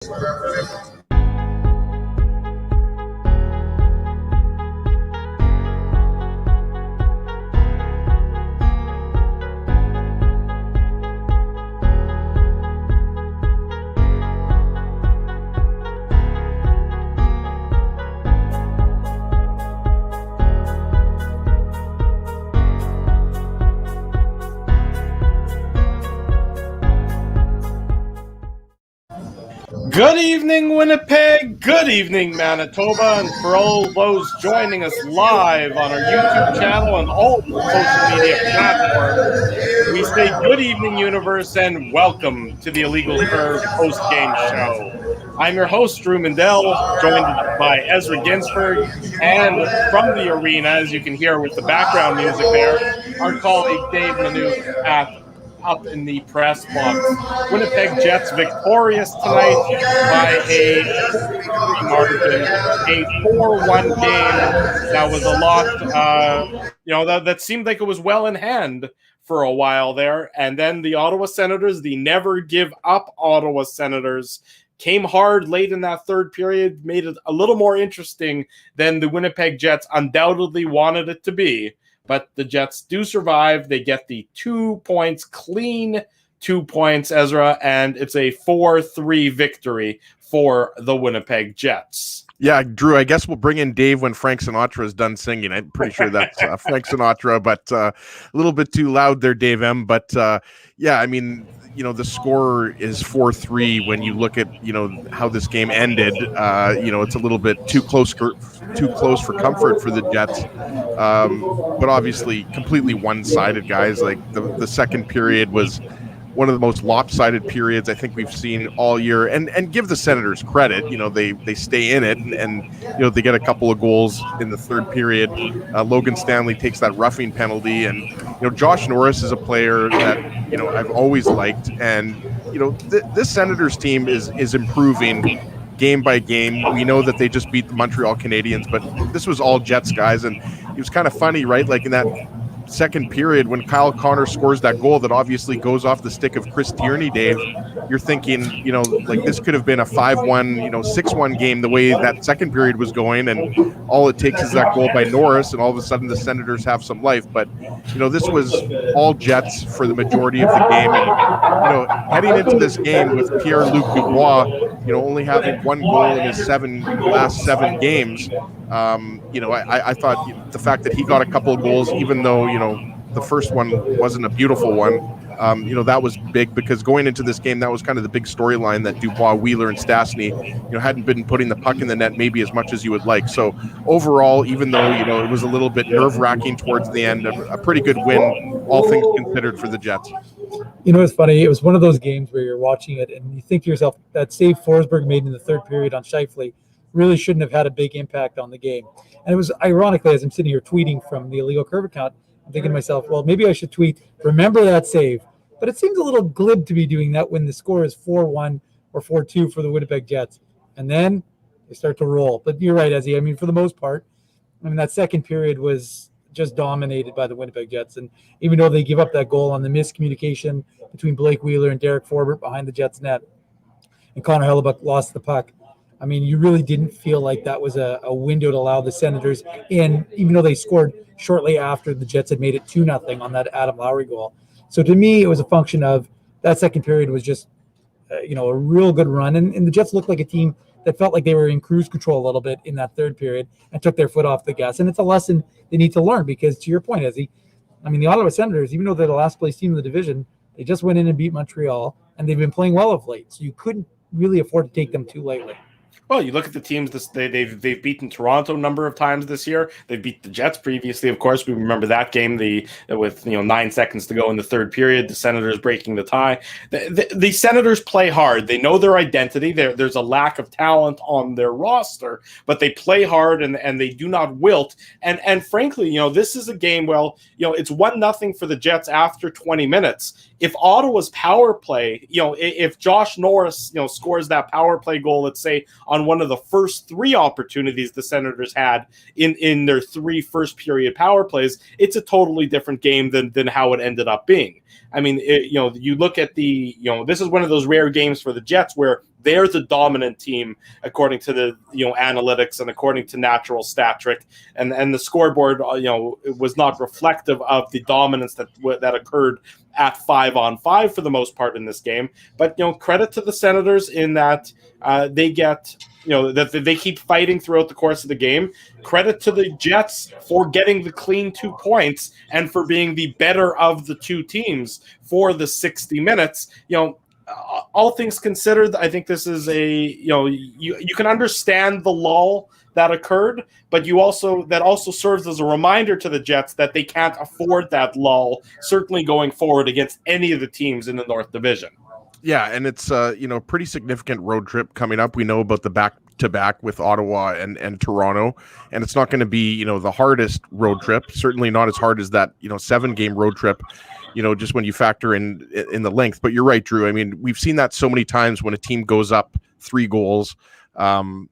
Good evening, Winnipeg. Good evening, Manitoba. And for all those joining us live on our YouTube channel and all social media platforms, we say good evening, universe, and welcome to the Illegal Curve post-game show. I'm your host, Drew Mandel, joined by Ezra Ginsberg, and from the arena, as you can hear with the background music there, our colleague Dave Manouk up in the press box. Winnipeg Jets victorious tonight by a margin, a 4-1 game that was a lot, that seemed like it was well in hand for a while there. And then the Ottawa Senators, the never give up Ottawa Senators, came hard late in that third period, made it a little more interesting than the Winnipeg Jets undoubtedly wanted it to be. But the Jets do survive. They get the 2 points, clean 2 points, Ezra, and it's a 4-3 victory for the Winnipeg Jets. Yeah, Drew, I guess we'll bring in Dave when Frank Sinatra is done singing. I'm pretty sure that's Frank Sinatra, but a little bit too loud there, Dave M. But yeah, I mean, the score is 4-3 when you look at, how this game ended. It's a little bit too close for comfort for the Jets. But obviously completely one-sided, guys. Like the second period was one of the most lopsided periods I think we've seen all year, and give the Senators credit. They stay in it, and they get a couple of goals in the third period. Logan Stanley takes that roughing penalty, and Josh Norris is a player that I've always liked, and this Senators team is improving game by game. We know that they just beat the Montreal Canadiens, but this was all Jets guys, and it was kind of funny, right? Like in that second period when Kyle Connor scores that goal that obviously goes off the stick of Chris Tierney, Dave, you're thinking, like this could have been a 5-1, 6-1 game the way that second period was going, and all it takes is that goal by Norris, and all of a sudden the Senators have some life. But, this was all Jets for the majority of the game. And, heading into this game with Pierre-Luc Dubois, only having one goal in his last seven games, I thought the fact that he got a couple of goals, even though, the first one wasn't a beautiful one, that was big, because going into this game, that was kind of the big storyline, that Dubois, Wheeler, and Stastny, hadn't been putting the puck in the net maybe as much as you would like. So overall, even though, it was a little bit nerve-wracking towards the end, a pretty good win, all things considered, for the Jets. It's funny. It was one of those games where you're watching it and you think to yourself, that save Forsberg made in the third period on Scheifele really shouldn't have had a big impact on the game. And it was ironically, as I'm sitting here tweeting from the Illegal Curve account, I'm thinking to myself, well, maybe I should tweet, remember that save. But it seems a little glib to be doing that when the score is 4-1 or 4-2 for the Winnipeg Jets. And then they start to roll. But you're right, Ezzy. I mean, for the most part, that second period was just dominated by the Winnipeg Jets. And even though they give up that goal on the miscommunication between Blake Wheeler and Derek Forbert behind the Jets net, and Connor Hellebuck lost the puck, you really didn't feel like that was a window to allow the Senators in, even though they scored shortly after the Jets had made it 2-0 on that Adam Lowry goal. So to me, it was a function of that second period was just, a real good run. And the Jets looked like a team that felt like they were in cruise control a little bit in that third period and took their foot off the gas. And it's a lesson they need to learn, because to your point, Ezzy, the Ottawa Senators, even though they're the last place team in the division, they just went in and beat Montreal, and they've been playing well of late. So you couldn't really afford to take them too lightly. Well, you look at the teams. They've beaten Toronto a number of times this year. They've beat the Jets previously. Of course, we remember that game. With 9 seconds to go in the third period, the Senators breaking the tie. The Senators play hard. They know their identity. There's a lack of talent on their roster, but they play hard and they do not wilt. And frankly, this is a game. Well, it's 1-0 for the Jets after 20 minutes. If Ottawa's power play, if Josh Norris, scores that power play goal, let's say on one of the first three opportunities the Senators had in their three first period power plays, it's a totally different game than how it ended up being. You look at this is one of those rare games for the Jets where they're the dominant team according to the analytics and according to natural stat trick, and the scoreboard it was not reflective of the dominance that occurred at 5-on-5 for the most part in this game. But credit to the Senators in that they get that they keep fighting throughout the course of the game. Credit to the Jets for getting the clean 2 points and for being the better of the two teams for the 60 minutes. All things considered, I think this is you can understand the lull that occurred, but that also serves as a reminder to the Jets that they can't afford that lull, certainly going forward against any of the teams in the North Division. Yeah, and it's pretty significant road trip coming up. We know about the back-to-back with Ottawa and Toronto, and it's not going to be the hardest road trip. Certainly not as hard as that 7-game road trip. Just when you factor in the length. But you're right, Drew. I mean, we've seen that so many times when a team goes up 3 goals, and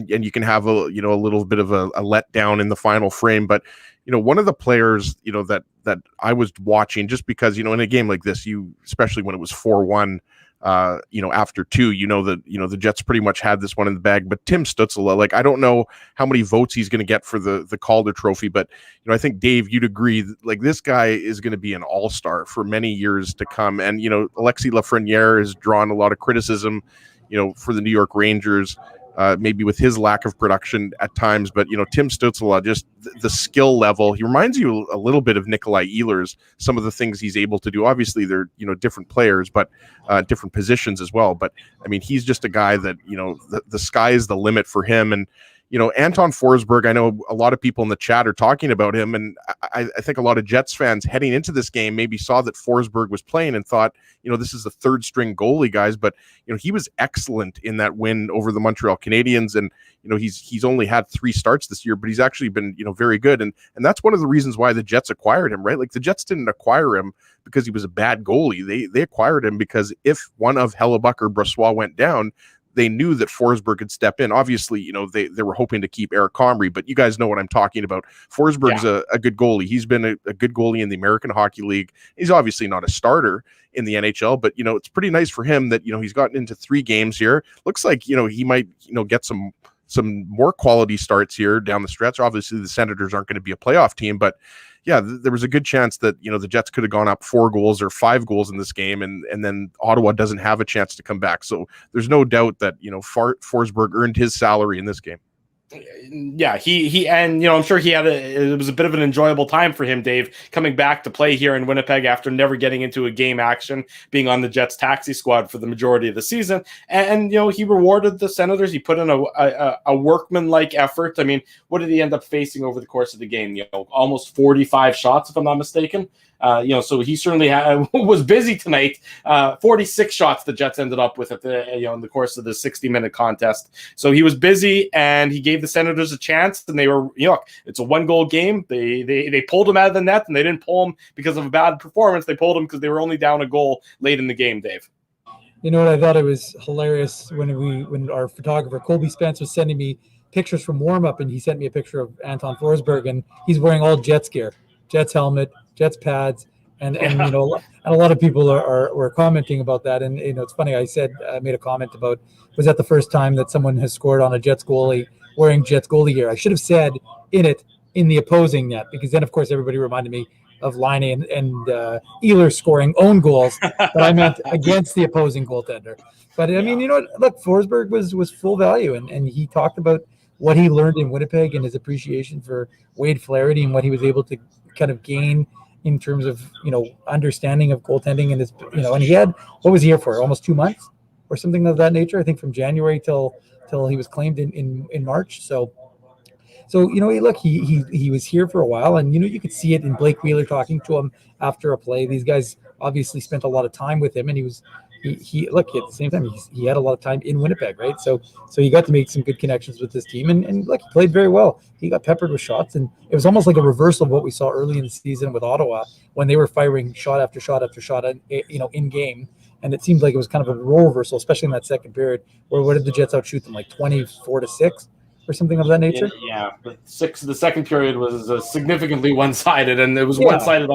you can have a little bit of a letdown in the final frame. But one of the players that I was watching, just because in a game like this, especially when it was 4-1. After 2, that the Jets pretty much had this one in the bag. But Tim Stützle, I don't know how many votes he's going to get for the Calder Trophy, but I think Dave, you'd agree, this guy is going to be an all-star for many years to come. And Alexis Lafreniere has drawn a lot of criticism, for the New York Rangers. Maybe with his lack of production at times, but Tim Stützle, just the skill level, he reminds you a little bit of Nikolai Ehlers. Some of the things he's able to do, obviously they're different players, but different positions as well. But I mean, he's just a guy that the sky is the limit for him. And Anton Forsberg, I know a lot of people in the chat are talking about him, and I think a lot of Jets fans heading into this game maybe saw that Forsberg was playing and thought, this is the 3rd string goalie, guys. But he was excellent in that win over the Montreal Canadiens, and he's only had 3 starts this year, but he's actually been very good, and that's one of the reasons why the Jets acquired him, right? The Jets didn't acquire him because he was a bad goalie. They acquired him because if one of Hellebuck or Brossoit went down, they knew that Forsberg could step in. Obviously, they were hoping to keep Eric Comrie, but you guys know what I'm talking about. Forsberg's a good goalie. He's been a good goalie in the American Hockey League. He's obviously not a starter in the NHL, but it's pretty nice for him that he's gotten into 3 games here. Looks like he might get some more quality starts here down the stretch. Obviously, the Senators aren't going to be a playoff team, but yeah, there was a good chance that the Jets could have gone up 4 goals or 5 goals in this game, and then Ottawa doesn't have a chance to come back. So there's no doubt that Forsberg earned his salary in this game. Yeah, he and I'm sure it was a bit of an enjoyable time for him, Dave, coming back to play here in Winnipeg after never getting into a game action, being on the Jets taxi squad for the majority of the season. And he rewarded the Senators. He put in a workman-like effort. I mean, what did he end up facing over the course of the game? Almost 45 shots, if I'm not mistaken. So he certainly was busy tonight. 46 shots the Jets ended up with at in the course of the 60-minute contest. So he was busy, and he gave the Senators a chance. And they were, it's a 1-goal game. They pulled him out of the net, and they didn't pull him because of a bad performance. They pulled him because they were only down a goal late in the game, Dave. You know what? I thought it was hilarious when our photographer Colby Spence was sending me pictures from warm-up, and he sent me a picture of Anton Forsberg, and he's wearing all Jets gear, Jets helmet, Jets pads, and and a lot of people were commenting about that. And it's funny. I made a comment about, was that the first time that someone has scored on a Jets goalie wearing Jets goalie gear? I should have said in the opposing net, because then of course everybody reminded me of Laine and Ehlers scoring own goals, but I meant against the opposing goaltender. But I mean, look, Forsberg was full value, and he talked about what he learned in Winnipeg and his appreciation for Wade Flaherty and what he was able to kind of gain in terms of understanding of goaltending, and his and he had, what was he here for, almost 2 months or something of that nature, I think, from January till he was claimed in March. So look, he was here for a while, and you could see it in Blake Wheeler talking to him after a play. These guys obviously spent a lot of time with him, and he look, at the same time he had a lot of time in Winnipeg, right? So he got to make some good connections with this team, and look, he played very well. He got peppered with shots, and it was almost like a reversal of what we saw early in the season with Ottawa when they were firing shot after shot after shot, in game. And it seemed like it was kind of a role reversal, especially in that second period, where what did the Jets outshoot them, like 24-6? or something of that nature. Yeah, but the second period was significantly one-sided, and it was Yeah. one-sided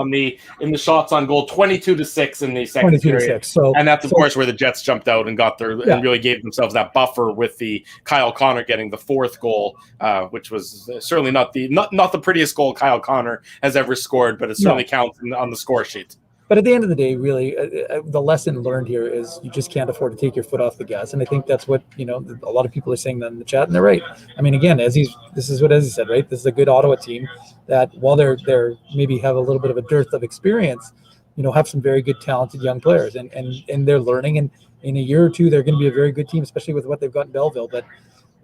in the shots on goal, 22-6 in the second 22 to period. 6. So, and that's of course where the Jets jumped out and got and really gave themselves that buffer with the Kyle Connor getting the fourth goal, which was certainly not the prettiest goal Kyle Connor has ever scored, but it certainly counts on the score sheet. But at the end of the day, really, the lesson learned here is you just can't afford to take your foot off the gas. And I think that's what, a lot of people are saying that in the chat, and they're right. I mean, again, this is what Ezzy said, right? This is a good Ottawa team that, while they're maybe have a little bit of a dearth of experience, have some very good, talented young players, and they're learning. And in a year or two, they're going to be a very good team, especially with what they've got in Belleville. But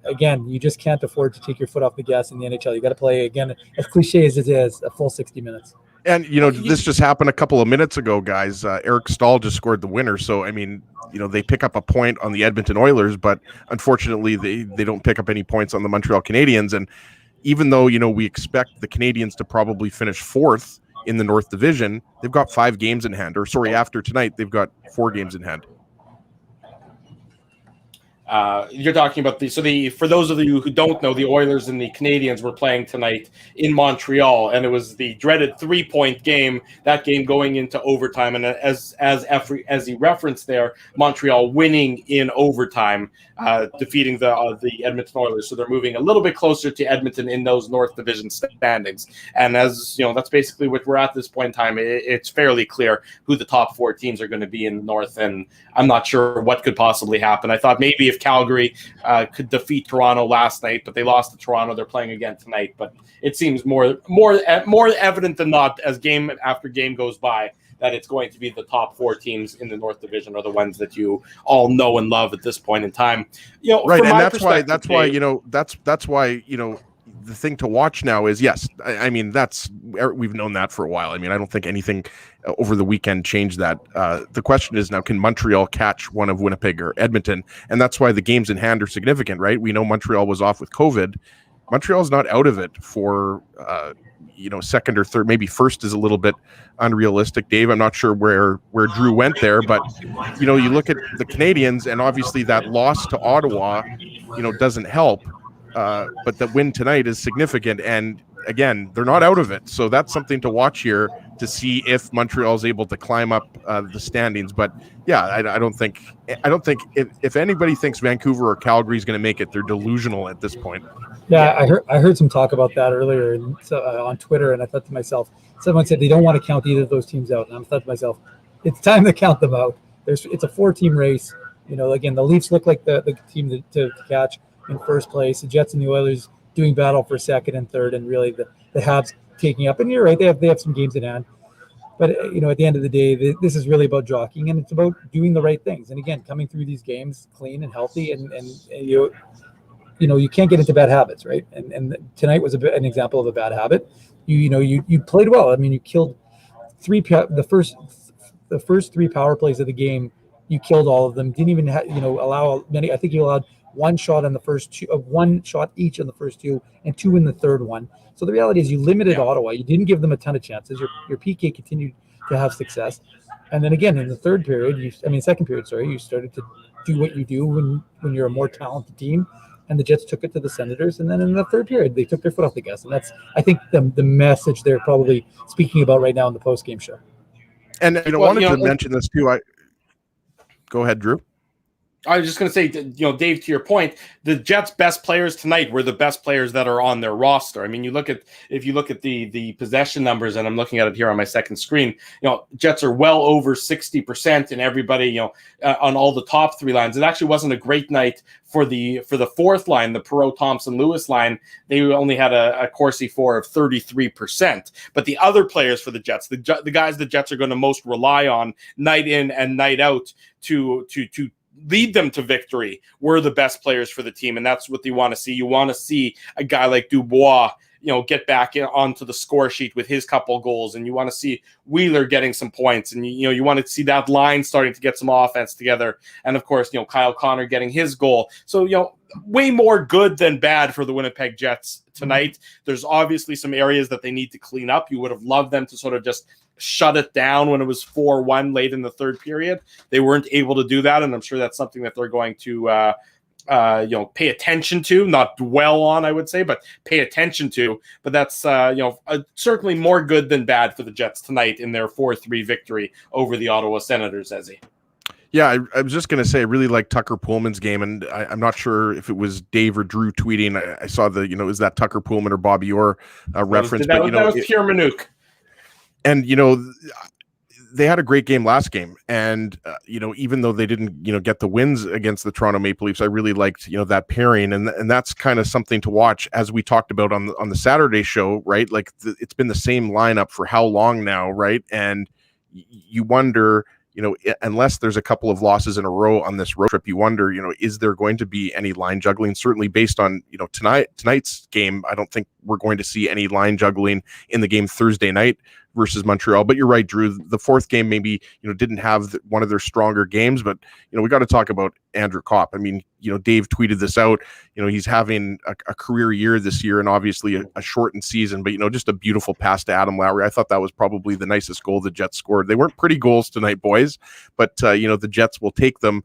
again, you just can't afford to take your foot off the gas in the NHL. You got to play, again, as cliche as it is, a full 60 minutes. And, this just happened a couple of minutes ago, guys. Eric Stahl just scored the winner. So, I mean, they pick up a point on the Edmonton Oilers, but unfortunately they don't pick up any points on the Montreal Canadiens. And even though, we expect the Canadiens to probably finish fourth in the North Division, they've got 5 games in hand. After tonight, they've got 4 games in hand. You're talking about for those of you who don't know, the Oilers and the Canadiens were playing tonight in Montreal, and it was the dreaded 3-point game. That game going into overtime, and as he referenced there, Montreal winning in overtime, defeating the Edmonton Oilers. So they're moving a little bit closer to Edmonton in those North Division standings. And as that's basically what we're at this point in time. It's fairly clear who the top 4 teams are going to be in the North, and I'm not sure what could possibly happen. I thought maybe if Calgary could defeat Toronto last night, but they lost to Toronto. They're playing again tonight, but it seems more evident than not as game after game goes by that it's going to be the top 4 teams in the North Division are the ones that you all know and love at this point in time. Right, and that's why the thing to watch now is, yes, I mean, we've known that for a while. I mean, I don't think anything over the weekend changed that. The question is now, can Montreal catch one of Winnipeg or Edmonton? And that's why the games in hand are significant, right? We know Montreal was off with COVID. Montreal's not out of it for, second or third. Maybe first is a little bit unrealistic, Dave. I'm not sure where Drew went there, but, you look at the Canadiens, and obviously that loss to Ottawa, doesn't help. But the win tonight is significant, and again, they're not out of it. So that's something to watch here to see if Montreal is able to climb up the standings. But yeah, I don't think if anybody thinks Vancouver or Calgary is going to make it, they're delusional at this point. Yeah, I heard some talk about that earlier on Twitter, and I thought to myself, someone said they don't want to count either of those teams out, and I thought to myself, it's time to count them out. It's a 4-team race. Again, the Leafs look like the team to catch in first place. The Jets and the Oilers doing battle for second and third, and really the Habs taking up. And you're right, they have some games in hand. But at the end of the day, this is really about jockeying, and it's about doing the right things. And again, coming through these games clean and healthy, and you can't get into bad habits, right? And tonight was an example of a bad habit. You played well. I mean, you killed the first 3 power plays of the game. You killed all of them. Didn't even allow many. I think you allowed 1 shot on the first 2, 1 shot each on the first 2, and 2 in the third one. So the reality is you limited Ottawa. You didn't give them a ton of chances. Your PK continued to have success. And then again, in the second period, you started to do what you do when you're a more talented team. And the Jets took it to the Senators. And then in the third period, they took their foot off the gas. And that's, I think, the message they're probably speaking about right now in the post-game show. And I wanted to mention this too. Go ahead, Drew. I was just going to say, Dave, to your point, the Jets' best players tonight were the best players that are on their roster. I mean, if you look at the possession numbers, and I'm looking at it here on my second screen, Jets are well over 60%, and everybody, on all the top 3 lines. It actually wasn't a great night for the fourth line, the Perreault, Thompson, Lewis line. They only had a Corsi for of 33%. But the other players for the Jets, the guys the Jets are going to most rely on night in and night out to lead them to victory, were the best players for the team. And that's what you want to see. You want to see a guy like Dubois, get back onto the score sheet with his couple goals. And you want to see Wheeler getting some points. And, you want to see that line starting to get some offense together. And of course, Kyle Connor getting his goal. So, way more good than bad for the Winnipeg Jets tonight. There's obviously some areas that they need to clean up. You would have loved them to sort of just shut it down when it was 4-1 late in the third period. They weren't able to do that, and I'm sure that's something that they're going to pay attention to, not dwell on, I would say, but pay attention to. But that's, certainly more good than bad for the Jets tonight in their 4-3 victory over the Ottawa Senators, Ezzy. Yeah, I was just going to say, I really like Tucker Pullman's game, and I'm not sure if it was Dave or Drew tweeting. I saw the, is that Tucker Pullman or Bobby Orr reference? That was Pierre Manouk. And, they had a great game last game. And, even though they didn't, get the wins against the Toronto Maple Leafs, I really liked, that pairing. And that's kind of something to watch, as we talked about on the Saturday show, right? Like it's been the same lineup for how long now, right? And you wonder, unless there's a couple of losses in a row on this road trip, you wonder, is there going to be any line juggling? Certainly based on, tonight's game, I don't think we're going to see any line juggling in the game Thursday night versus Montreal. But you're right, Drew, the fourth game maybe, didn't have one of their stronger games, but, we got to talk about Andrew Kopp. I mean, Dave tweeted this out, he's having a career year this year, and obviously a shortened season, but, just a beautiful pass to Adam Lowry. I thought that was probably the nicest goal the Jets scored. They weren't pretty goals tonight, boys, but, the Jets will take them.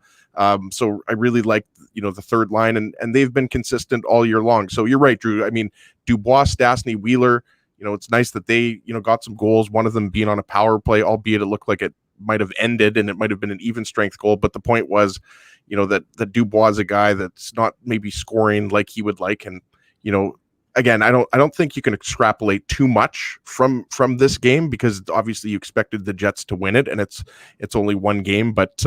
So I really like, the third line, and they've been consistent all year long. So you're right, Drew. I mean, Dubois, Stastny, Wheeler, it's nice that they, got some goals, one of them being on a power play, albeit it looked like it might have ended and it might have been an even strength goal. But the point was, that Dubois is a guy that's not maybe scoring like he would like. And, again, I don't think you can extrapolate too much from this game, because obviously you expected the Jets to win it, and it's only one game. But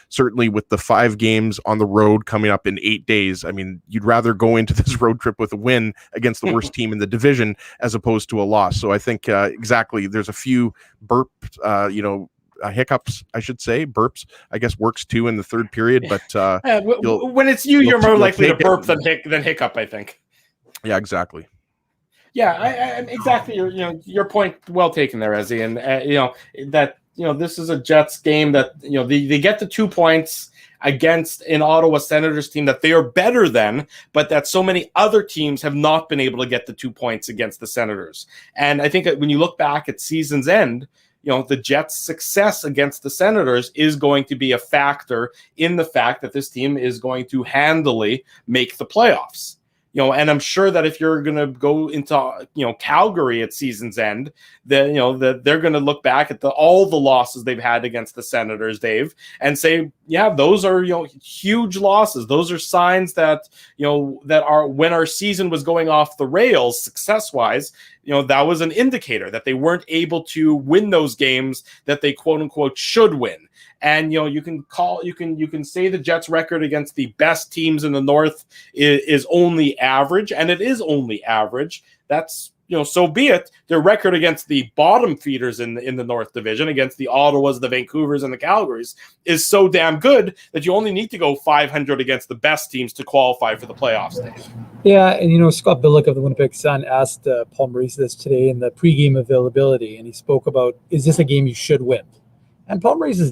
certainly with the 5 games on the road coming up in 8 days, I mean, you'd rather go into this road trip with a win against the worst team in the division as opposed to a loss. So I think exactly, there's a few hiccups, I should say. Burps, I guess, works too in the third period. But when it's you're more likely to burp than hiccup, I think. Yeah, exactly. Yeah, exactly. Your point well taken there, Ezzy. And this is a Jets game that they get the 2 points against an Ottawa Senators team that they are better than, but that so many other teams have not been able to get the 2 points against the Senators. And I think that when you look back at season's end, the Jets' success against the Senators is going to be a factor in the fact that this team is going to handily make the playoffs. And I'm sure that if you're going to go into, Calgary at season's end, that they're going to look back at all the losses they've had against the Senators, Dave, and say, yeah, those are, huge losses. Those are signs that, that are when our season was going off the rails success-wise, that was an indicator that they weren't able to win those games that they quote unquote should win. And you can say the Jets' record against the best teams in the North is only average, and it is only average. That's so be it. Their record against the bottom feeders in the North Division, against the Ottawas, the Vancouvers, and the Calgarys, is so damn good that you only need to go 500 against the best teams to qualify for the playoffs, Dave. Yeah, and Scott Billick of the Winnipeg Sun asked Paul Maurice this today in the pregame availability, and he spoke about, is this a game you should win? And Paul Maurice has,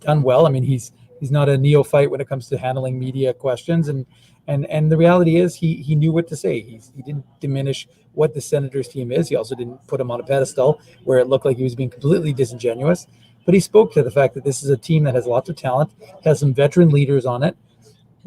done well. I mean, he's not a neophyte when it comes to handling media questions, and the reality is he knew what to say. He didn't diminish what the Senators team is. He also didn't put him on a pedestal where it looked like he was being completely disingenuous. But he spoke to the fact that this is a team that has lots of talent, has some veteran leaders on it,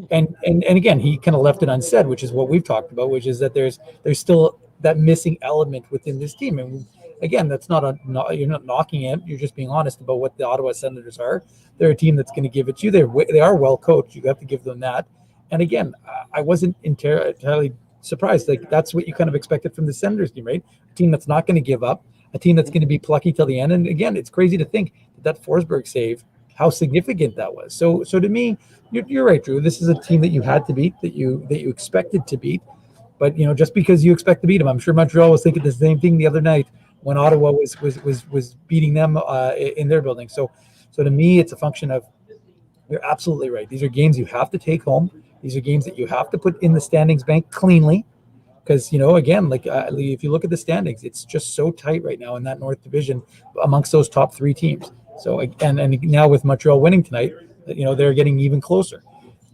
and again, he kind of left it unsaid, which is what we've talked about, which is that there's still that missing element within this team. And again, that's you're not knocking it. You're just being honest about what the Ottawa Senators are. They're a team that's going to give it to you. They are well coached. You have to give them that. And again, I wasn't entirely surprised. Like, that's what you kind of expected from the Senators team, right? A team that's not going to give up, a team that's going to be plucky till the end. And again, it's crazy to think that Forsberg save, how significant that was. So to me, you're right, Drew. This is a team that you had to beat, that you expected to beat. But just because you expect to beat them, I'm sure Montreal was thinking the same thing the other night when Ottawa was beating them in their building. So to me, it's a function of, you're absolutely right. These are games you have to take home. These are games that you have to put in the standings bank cleanly, because again, like if you look at the standings, it's just so tight right now in that North Division amongst those top 3 teams. So and now with Montreal winning tonight, they're getting even closer.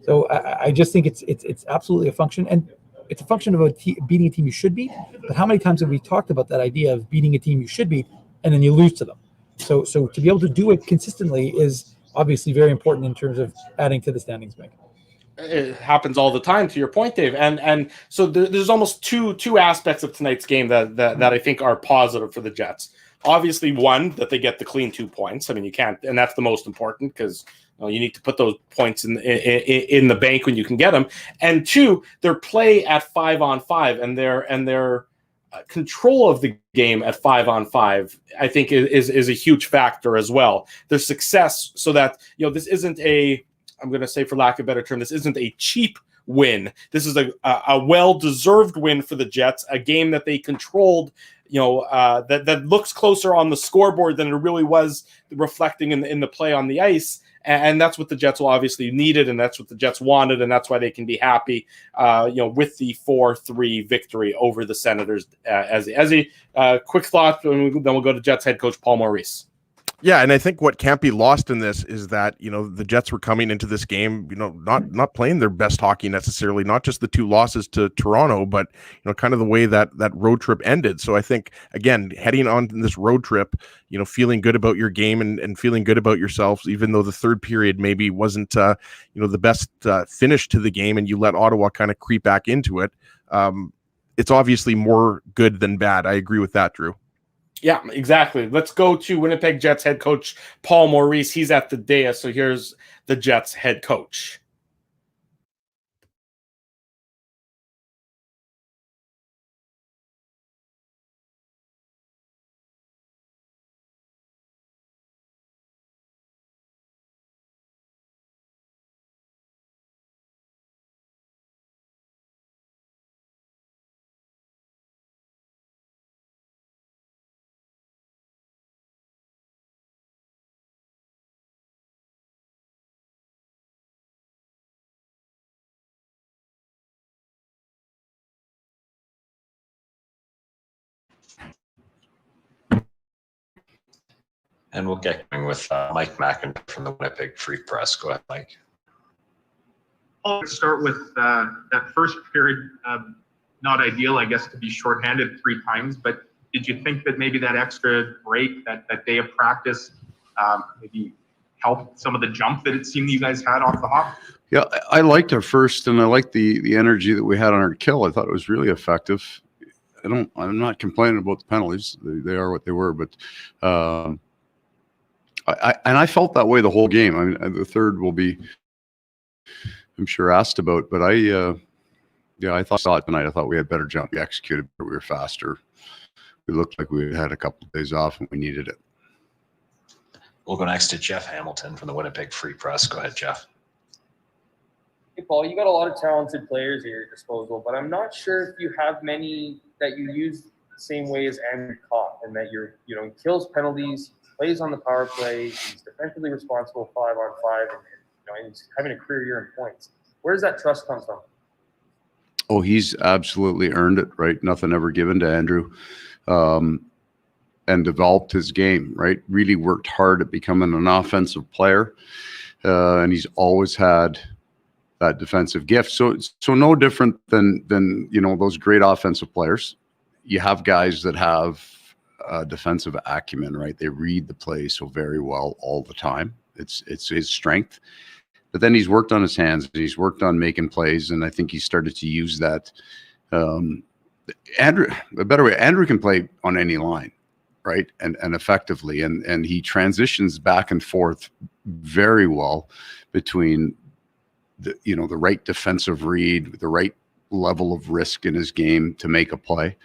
So I just think it's absolutely a function, and it's a function of beating a team you should beat. But how many times have we talked about that idea of beating a team you should beat and then you lose to them? So to be able to do it consistently is obviously very important in terms of adding to the standings bank. It happens all the time, to your point, Dave. And so there's almost two aspects of tonight's game that I think are positive for the Jets. Obviously, one, that they get the clean 2 points. I mean, you can't, and that's the most important, because you need to put those points in the bank when you can get them. And two, their play at 5-on-5 and their control of the game at 5-on-5, I think is a huge factor as well. Their success, so that this isn't I'm going to say, for lack of a better term, this isn't a cheap win. This is a well-deserved win for the Jets, a game that they controlled, that looks closer on the scoreboard than it really was reflecting in the play on the ice. And that's what the Jets will obviously needed, and that's what the Jets wanted, and that's why they can be happy, with the 4-3 victory over the Senators. As a quick thought, then we'll go to Jets head coach Paul Maurice. Yeah, and I think what can't be lost in this is that, the Jets were coming into this game, not playing their best hockey necessarily, not just the 2 losses to Toronto, but, kind of the way that road trip ended. So I think, again, heading on this road trip, feeling good about your game and feeling good about yourselves, even though the third period maybe wasn't, the best finish to the game, and you let Ottawa kind of creep back into it. It's obviously more good than bad. I agree with that, Drew. Yeah, exactly. Let's go to Winnipeg Jets head coach Paul Maurice. He's at the dais, so here's the Jets head coach. And we'll get going with Mike McIntyre from the Winnipeg Free Press. Go ahead, Mike. I'll start with that first period. Not ideal, I guess, to be shorthanded 3 times, but did you think that maybe that extra break, that day of practice, maybe helped some of the jump that it seemed you guys had off the hop? Yeah, I liked our first, and I liked the energy that we had on our kill. I thought it was really effective. I'm not complaining about the penalties. They are what they were, but I felt that way the whole game. I mean, the third will be, I'm sure, asked about, but I saw it tonight. I thought we had better jump. We executed, but we were faster. We looked like we had a couple of days off and we needed it. We'll go next to Jeff Hamilton from the Winnipeg Free Press. Go ahead, Jeff. Hey, Paul, you got a lot of talented players at your disposal, but I'm not sure if you have many that you use the same way as Andrew Kopp, and that he kills penalties, plays on the power play, he's defensively responsible 5-on-5, and he's having a career year in points. Where does that trust come from? Oh, he's absolutely earned it, right? Nothing ever given to Andrew, and developed his game, right? Really worked hard at becoming an offensive player, and he's always had that defensive gift. So no different than those great offensive players. You have guys that have defensive acumen, right? They read the play so very well all the time. It's his strength. But then he's worked on his hands, and he's worked on making plays, and I think he started to use that. Andrew can play on any line, right? And effectively, and he transitions back and forth very well between the right defensive read, the right level of risk in his game to make a play.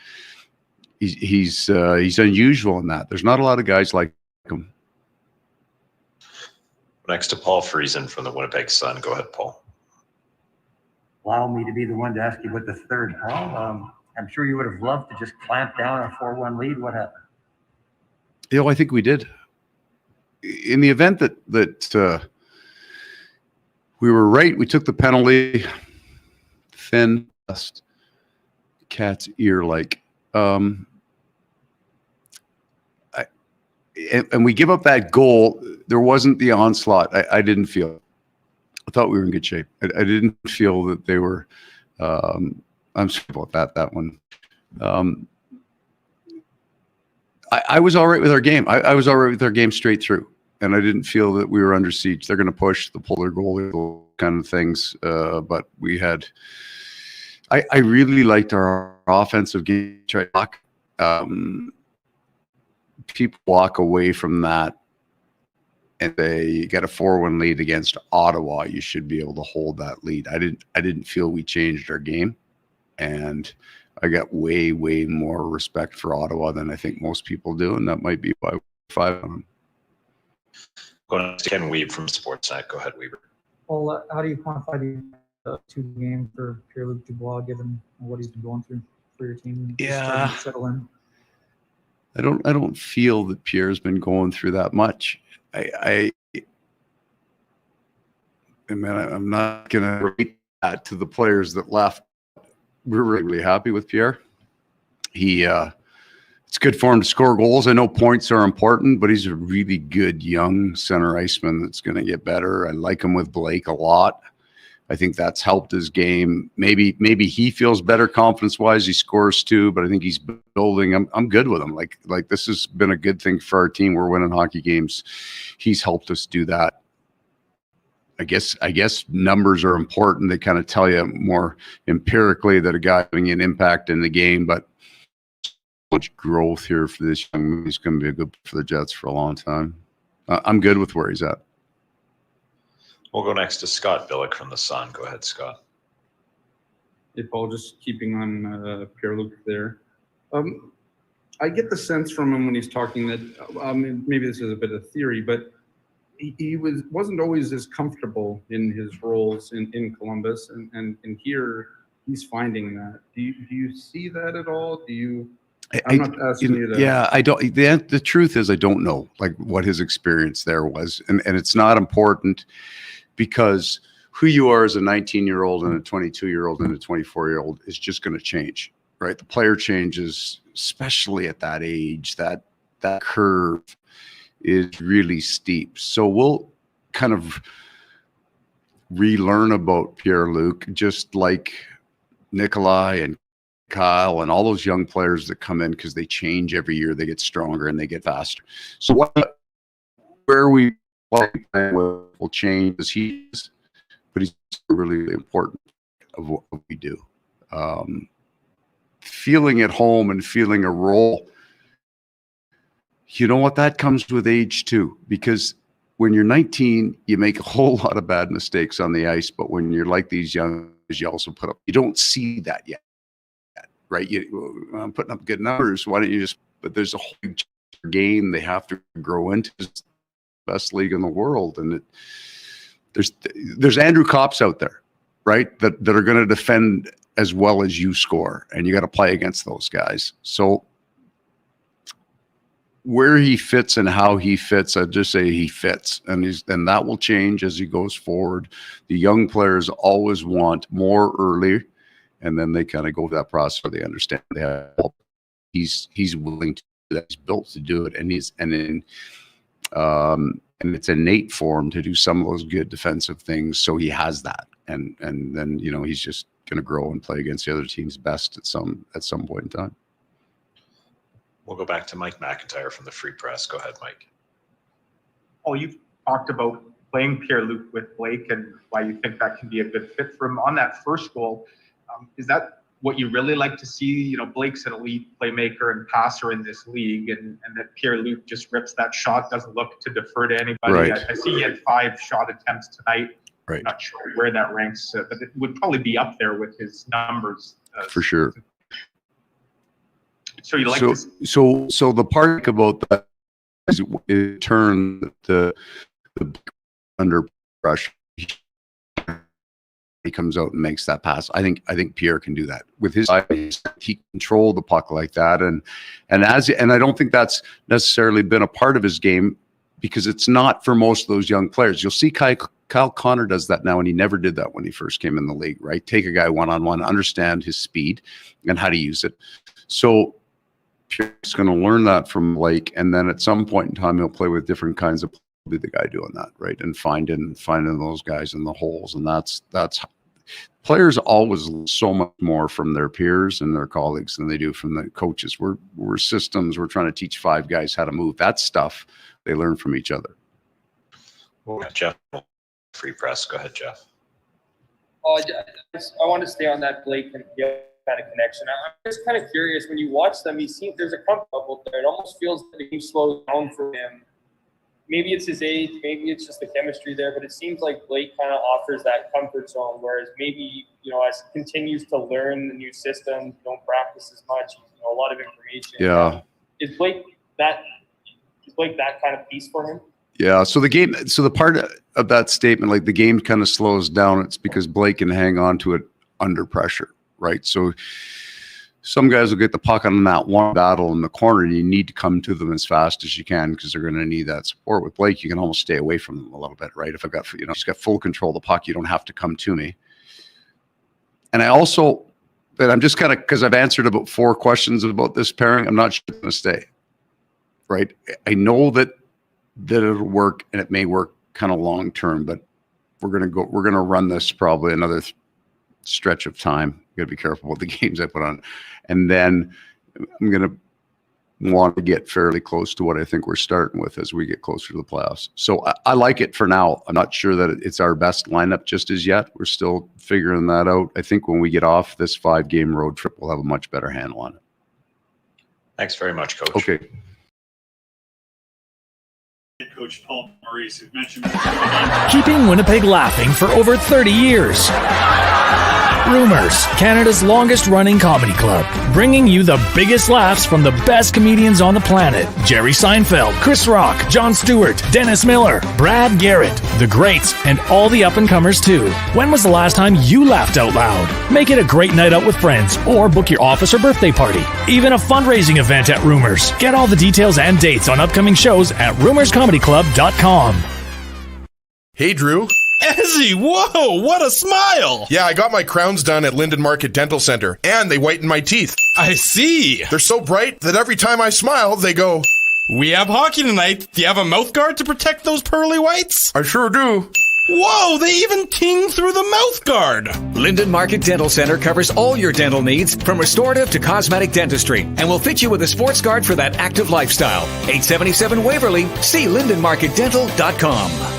He's unusual in that. There's not a lot of guys like him. Next to Paul Friesen from the Winnipeg Sun. Go ahead, Paul. Allow me to be the one to ask you about the third, Paul. I'm sure you would have loved to just clamp down a 4-1 lead. What happened? I think we did. In the event that we were right, we took the penalty. Thin, cat's ear like. And we give up that goal. There wasn't the onslaught. I didn't feel. I thought we were in good shape. I didn't feel that they were. I'm sorry about that one. I was all right with our game. I was all right with our game straight through. and I didn't feel that we were under siege. They're going to push the puller goalie kind of things, but we had. I really liked our offensive game. People walk away from that and they get a 4-1 lead against Ottawa. You should be able to hold that lead. I didn't feel we changed our game, and I got way more respect for Ottawa than I think most people do, and that might be why we're 5 on them. Going to Ken Weeb from Sportsnet. Go ahead, Weaver. Well, how do you quantify the 2 games for Pierre-Luc Dubois, given what he's been going through for your team? Yeah, settle in. I don't feel that Pierre's been going through that much. I mean, I'm not gonna rate that to the players that left. We're really happy with Pierre. It's good for him to score goals. I know points are important, but he's a really good young center iceman that's going to get better. I like him with Blake a lot. I think that's helped his game. Maybe he feels better confidence-wise. He scores too, but I think he's building. I'm good with him. Like this has been a good thing for our team. We're winning hockey games. He's helped us do that. I guess numbers are important. They kind of tell you more empirically that a guy having an impact in the game, but much growth here for this young man. He's going to be a good for the Jets for a long time. I'm good with where he's at. We'll go next to Scott Billick from The Sun. Go ahead, Scott. Hey, Paul, just keeping on Pierre-Luc there. I get the sense from him when he's talking that maybe this is a bit of theory, but he wasn't always as comfortable in his roles in Columbus, and here he's finding that. Do you see that at all? I'm not asking you to. Yeah, I don't. The truth is, I don't know like what his experience there was, and it's not important because who you are as a 19-year-old and a 22-year-old and a 24-year-old is just going to change, right? The player changes, especially at that age. That curve is really steep. So we'll kind of relearn about Pierre-Luc, just like Nikolai and Kyle and all those young players that come in because they change every year. They get stronger and they get faster. So where we will change as he is, but he's really important of what we do. Feeling at home and feeling a role, you know what, that comes with age too, because when you're 19, you make a whole lot of bad mistakes on the ice, but when you're like these young, you also put up, you don't see that yet. Right, I'm putting up good numbers. Why don't you just? But there's a whole game they have to grow into. It's the best league in the world, and there's Andrew Cops out there, right? That are going to defend as well as you score, and you got to play against those guys. So where he fits and how he fits, I'd just say he fits, and that will change as he goes forward. The young players always want more early. And then they kind of go through that process where they understand they have help. He's willing to do that. He's built to do it, and it's innate for him to do some of those good defensive things. So he has that, and then he's just going to grow and play against the other team's best at some point in time. We'll go back to Mike McIntyre from the Free Press. Go ahead, Mike. Oh, you've talked about playing Pierre-Luc with Blake and why you think that can be a good fit for him on that first goal. Is that what you really like to see? Blake's an elite playmaker and passer in this league, and that Pierre-Luc just rips that shot, doesn't look to defer to anybody. Right. I see he had 5 shot attempts tonight. Right. I'm not sure where that ranks, but it would probably be up there with his numbers. For sure. So you like so the part about that is it turned the under pressure. He comes out and makes that pass. I think Pierre can do that with his eyes. He controlled the puck like that, and I don't think that's necessarily been a part of his game because it's not for most of those young players. You'll see Kyle Connor does that now, and he never did that when he first came in the league. Right, take a guy one-on-one, understand his speed and how to use it. So Pierre's going to learn that from Blake, and then at some point in time, he'll play with different kinds of. Be the guy doing that, right, and finding those guys in the holes, and that's players always learn so much more from their peers and their colleagues than they do from the coaches. We're systems. We're trying to teach 5 guys how to move. That stuff they learn from each other. Jeff, Free Press. Go ahead, Jeff. I want to stay on that Blake kind of connection. I'm just kind of curious, when you watch them, there's a comfort level there. It almost feels like the game slows down for him. Maybe it's his age, maybe it's just the chemistry there, but it seems like Blake kind of offers that comfort zone, whereas maybe, as he continues to learn the new system, don't practice as much, a lot of information. Yeah. Is Blake that kind of piece for him? Yeah. So the part of that statement, like the game kind of slows down, it's because Blake can hang on to it under pressure, right? So some guys will get the puck on that one battle in the corner, and you need to come to them as fast as you can because they're going to need that support. With Blake, you can almost stay away from them a little bit, right? If I've got, he's got full control of the puck, you don't have to come to me. And I'm just kind of, because I've answered about 4 questions about this pairing, I'm not sure it's going to stay, right? I know that it'll work, and it may work kind of long term, but we're going to run this probably another stretch of time. Got to be careful with the games I put on, and then I'm going to want to get fairly close to what I think we're starting with as we get closer to the playoffs. So I like it for now. I'm not sure that it's our best lineup just as yet. We're still figuring that out. I think when we get off this 5-game road trip, we'll have a much better handle on it. Thanks very much, Coach. Okay. Coach Paul Maurice has mentioned keeping Winnipeg laughing for over 30 years. Rumors, Canada's longest-running comedy club, bringing you the biggest laughs from the best comedians on the planet. Jerry Seinfeld, Chris Rock, Jon Stewart, Dennis Miller, Brad Garrett, the greats, and all the up-and-comers too. When was the last time you laughed out loud? Make it a great night out with friends, or book your office or birthday party. Even a fundraising event at Rumors. Get all the details and dates on upcoming shows at rumorscomedyclub.com. Hey, Drew. Ezzy, whoa, what a smile! Yeah, I got my crowns done at Linden Market Dental Center, and they whitened my teeth. I see. They're so bright that every time I smile, they go, "We have hockey tonight. Do you have a mouth guard to protect those pearly whites?" I sure do. Whoa, they even ting through the mouth guard. Linden Market Dental Center covers all your dental needs, from restorative to cosmetic dentistry, and will fit you with a sports guard for that active lifestyle. 877 Waverly. See lindenmarketdental.com.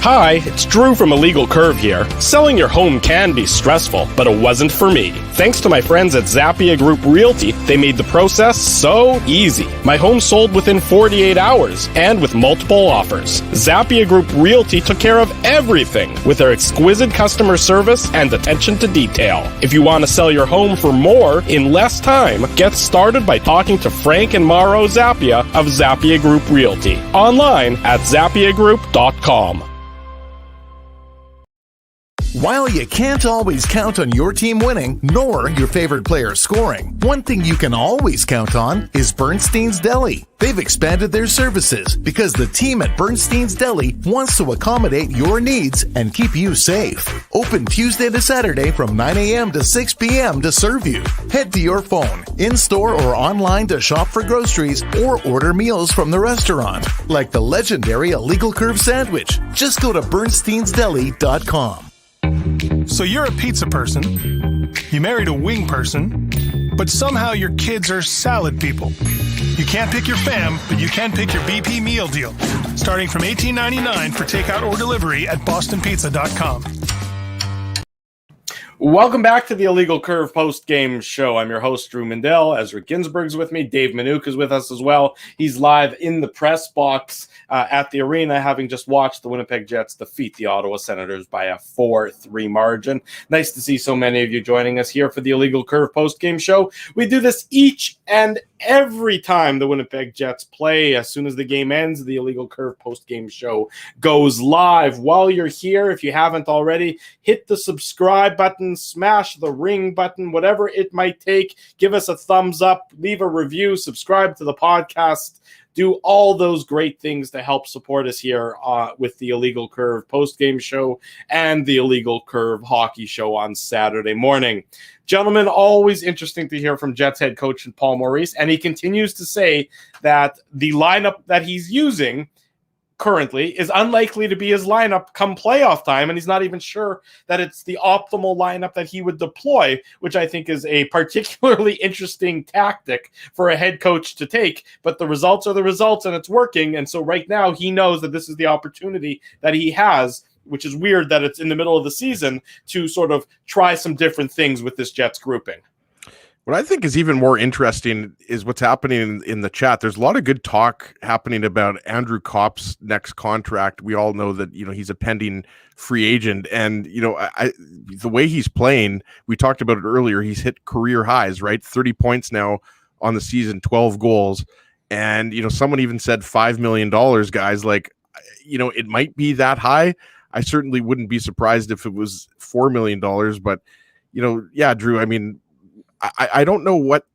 Hi, it's Drew from Illegal Curve here. Selling your home can be stressful, but it wasn't for me. Thanks to my friends at Zappia Group Realty, they made the process so easy. My home sold within 48 hours and with multiple offers. Zappia Group Realty took care of everything with their exquisite customer service and attention to detail. If you want to sell your home for more in less time, get started by talking to Frank and Mauro Zappia of Zappia Group Realty. Online at zappiagroup.com. While you can't always count on your team winning, nor your favorite player scoring, one thing you can always count on is Bernstein's Deli. They've expanded their services because the team at Bernstein's Deli wants to accommodate your needs and keep you safe. Open Tuesday to Saturday from 9 a.m. to 6 p.m. to serve you. Head to your phone, in-store or online to shop for groceries or order meals from the restaurant, like the legendary Illegal Curve sandwich. Just go to bernsteinsdeli.com. So you're a pizza person, you married a wing person, but somehow your kids are salad people. You can't pick your fam, but you can pick your BP meal deal, starting from $18.99 for takeout or delivery at bostonpizza.com. Welcome back to the Illegal Curve post-game show. I'm your host, Drew Mindell. Ezra Ginsburg's with me. Dave Minuk is with us as well. He's live in the press box at the arena, having just watched the Winnipeg Jets defeat the Ottawa Senators by a 4-3 margin. Nice to see so many of you joining us here for the Illegal Curve post-game show. We do this each and every time the Winnipeg Jets play. As soon as the game ends, the Illegal Curve post-game show goes live. While you're here, if you haven't already, hit the subscribe button, smash the ring button, whatever it might take. Give us a thumbs up, leave a review, subscribe to the podcast. Do all those great things to help support us here with the Illegal Curve post-game show and the Illegal Curve hockey show on Saturday morning. Gentlemen, always interesting to hear from Jets head coach Paul Maurice, and he continues to say that the lineup that he's using currently is unlikely to be his lineup come playoff time, and he's not even sure that it's the optimal lineup that he would deploy, which I think is a particularly interesting tactic for a head coach to take. But the results are the results, and it's working. And so right now he knows that this is the opportunity that he has, which is weird that it's in the middle of the season, to sort of try some different things with this Jets grouping. What I think is even more interesting is what's happening in the chat. There's a lot of good talk happening about Andrew Kopp's next contract. We all know that, he's a pending free agent, and, the way he's playing, we talked about it earlier, he's hit career highs, right? 30 points now on the season, 12 goals. And, someone even said $5 million, guys, like, it might be that high. I certainly wouldn't be surprised if it was $4 million, but, yeah, Drew, I mean, I don't know what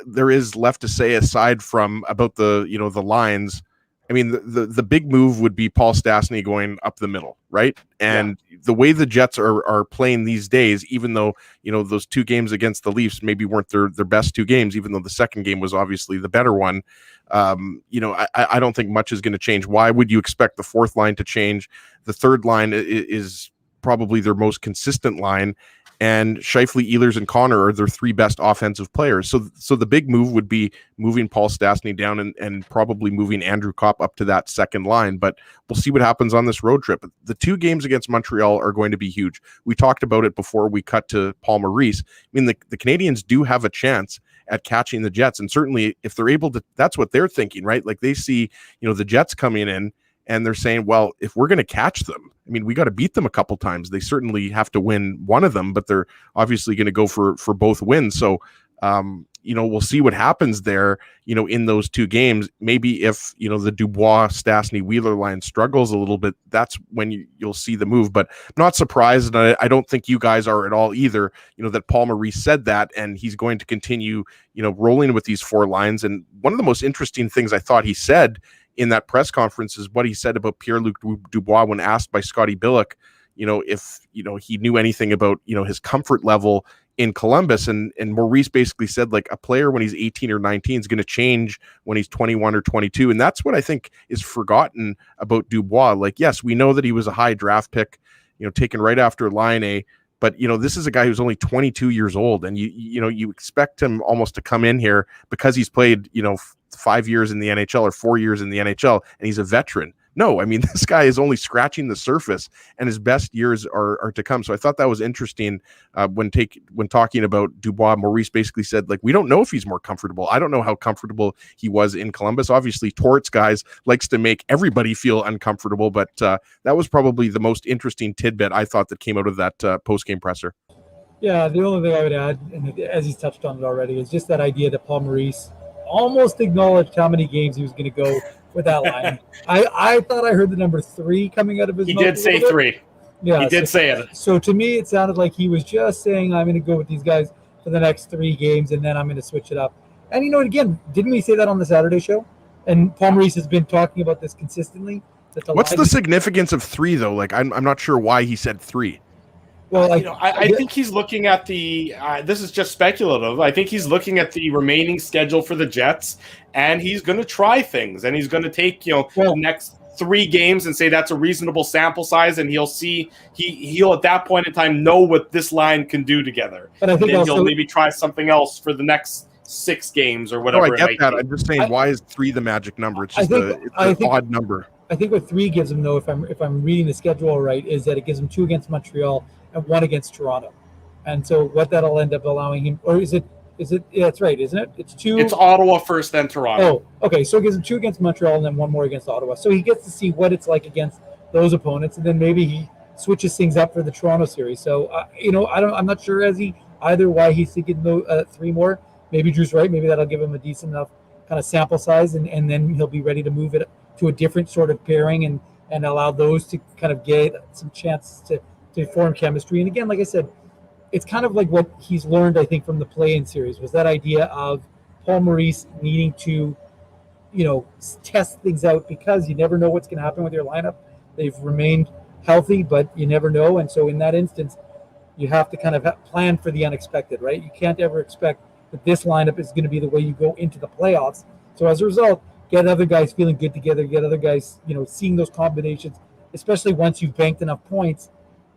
there is left to say aside from about the lines. I mean, the big move would be Paul Stastny going up the middle, right? And the way the Jets are playing these days, even though, those 2 games against the Leafs maybe weren't their best 2 games, even though the second game was obviously the better one, I don't think much is going to change. Why would you expect the fourth line to change? The third line is probably their most consistent line. And Scheifele, Ehlers, and Connor are their 3 best offensive players. So the big move would be moving Paul Stastny down and probably moving Andrew Kopp up to that second line. But we'll see what happens on this road trip. The 2 games against Montreal are going to be huge. We talked about it before we cut to Paul Maurice. I mean, the Canadians do have a chance at catching the Jets. And certainly if they're able to, that's what they're thinking, right? Like they see, the Jets coming in, and they're saying, well, if we're going to catch them, I mean, we got to beat them a couple times. They certainly have to win one of them, but they're obviously going to go for both wins. So, we'll see what happens there, in those 2 games. Maybe if, the Dubois, Stastny, Wheeler line struggles a little bit, that's when you'll see the move. But I'm not surprised, and I don't think you guys are at all either, that Paul Maurice said that, and he's going to continue, rolling with these 4 lines. And one of the most interesting things I thought he said in that press conference is what he said about Pierre-Luc Dubois when asked by Scotty Billick, if, he knew anything about, his comfort level in Columbus. And Maurice basically said, like, a player when he's 18 or 19 is going to change when he's 21 or 22. And that's what I think is forgotten about Dubois. Like, yes, we know that he was a high draft pick, taken right after Laine. But, this is a guy who's only 22 years old, and you expect him almost to come in here because he's played, 5 years in the NHL or 4 years in the NHL, and he's a veteran. No, I mean, this guy is only scratching the surface, and his best years are to come. So I thought that was interesting when talking about Dubois. Maurice basically said, like, we don't know if he's more comfortable. I don't know how comfortable he was in Columbus. Obviously, Torts guys likes to make everybody feel uncomfortable, but that was probably the most interesting tidbit I thought that came out of that post-game presser. Yeah, the only thing I would add, and as he's touched on it already, is just that idea that Paul Maurice almost acknowledged how many games he was going to go with that line. I thought I heard the number 3 coming out of his mouth. He did say 3. Yeah, he did say it. So to me, it sounded like he was just saying, I'm going to go with these guys for the next 3 games, and then I'm going to switch it up. And, again, didn't we say that on the Saturday show? And Paul Maurice has been talking about this consistently. What's the significance of 3, though? Like, I'm not sure why he said 3. Well, I think he's looking at the this is just speculative. I think he's looking at the remaining schedule for the Jets, and he's going to try things, and he's going to take the next 3 games and say that's a reasonable sample size, and he'll see he'll at that point in time know what this line can do together. But I think and then he'll maybe try something else for the next 6 games or whatever. No, I get that. I'm just saying, why is 3 the magic number? It's just an odd number. I think what 3 gives him, though, if I'm reading the schedule right, is that it gives him 2 against Montreal and 1 against Toronto. And so what that'll end up allowing him, or is it? Yeah, that's right, isn't it? It's 2. It's Ottawa first, then Toronto. Oh, okay. So it gives him 2 against Montreal and then 1 more against Ottawa. So he gets to see what it's like against those opponents, and then maybe he switches things up for the Toronto series. So I'm not sure as he either why he's thinking 3 more. Maybe Drew's right. Maybe that'll give him a decent enough kind of sample size, and then he'll be ready to move it to a different sort of pairing and allow those to kind of get some chance to form chemistry. And again, like I said, it's kind of like what he's learned, I think, from the play-in series, was that idea of Paul Maurice needing to, test things out, because you never know what's going to happen with your lineup. They've remained healthy, but you never know. And so in that instance, you have to kind of plan for the unexpected, right? You can't ever expect that this lineup is going to be the way you go into the playoffs. So as a result, get other guys feeling good together, get other guys, seeing those combinations, especially once you've banked enough points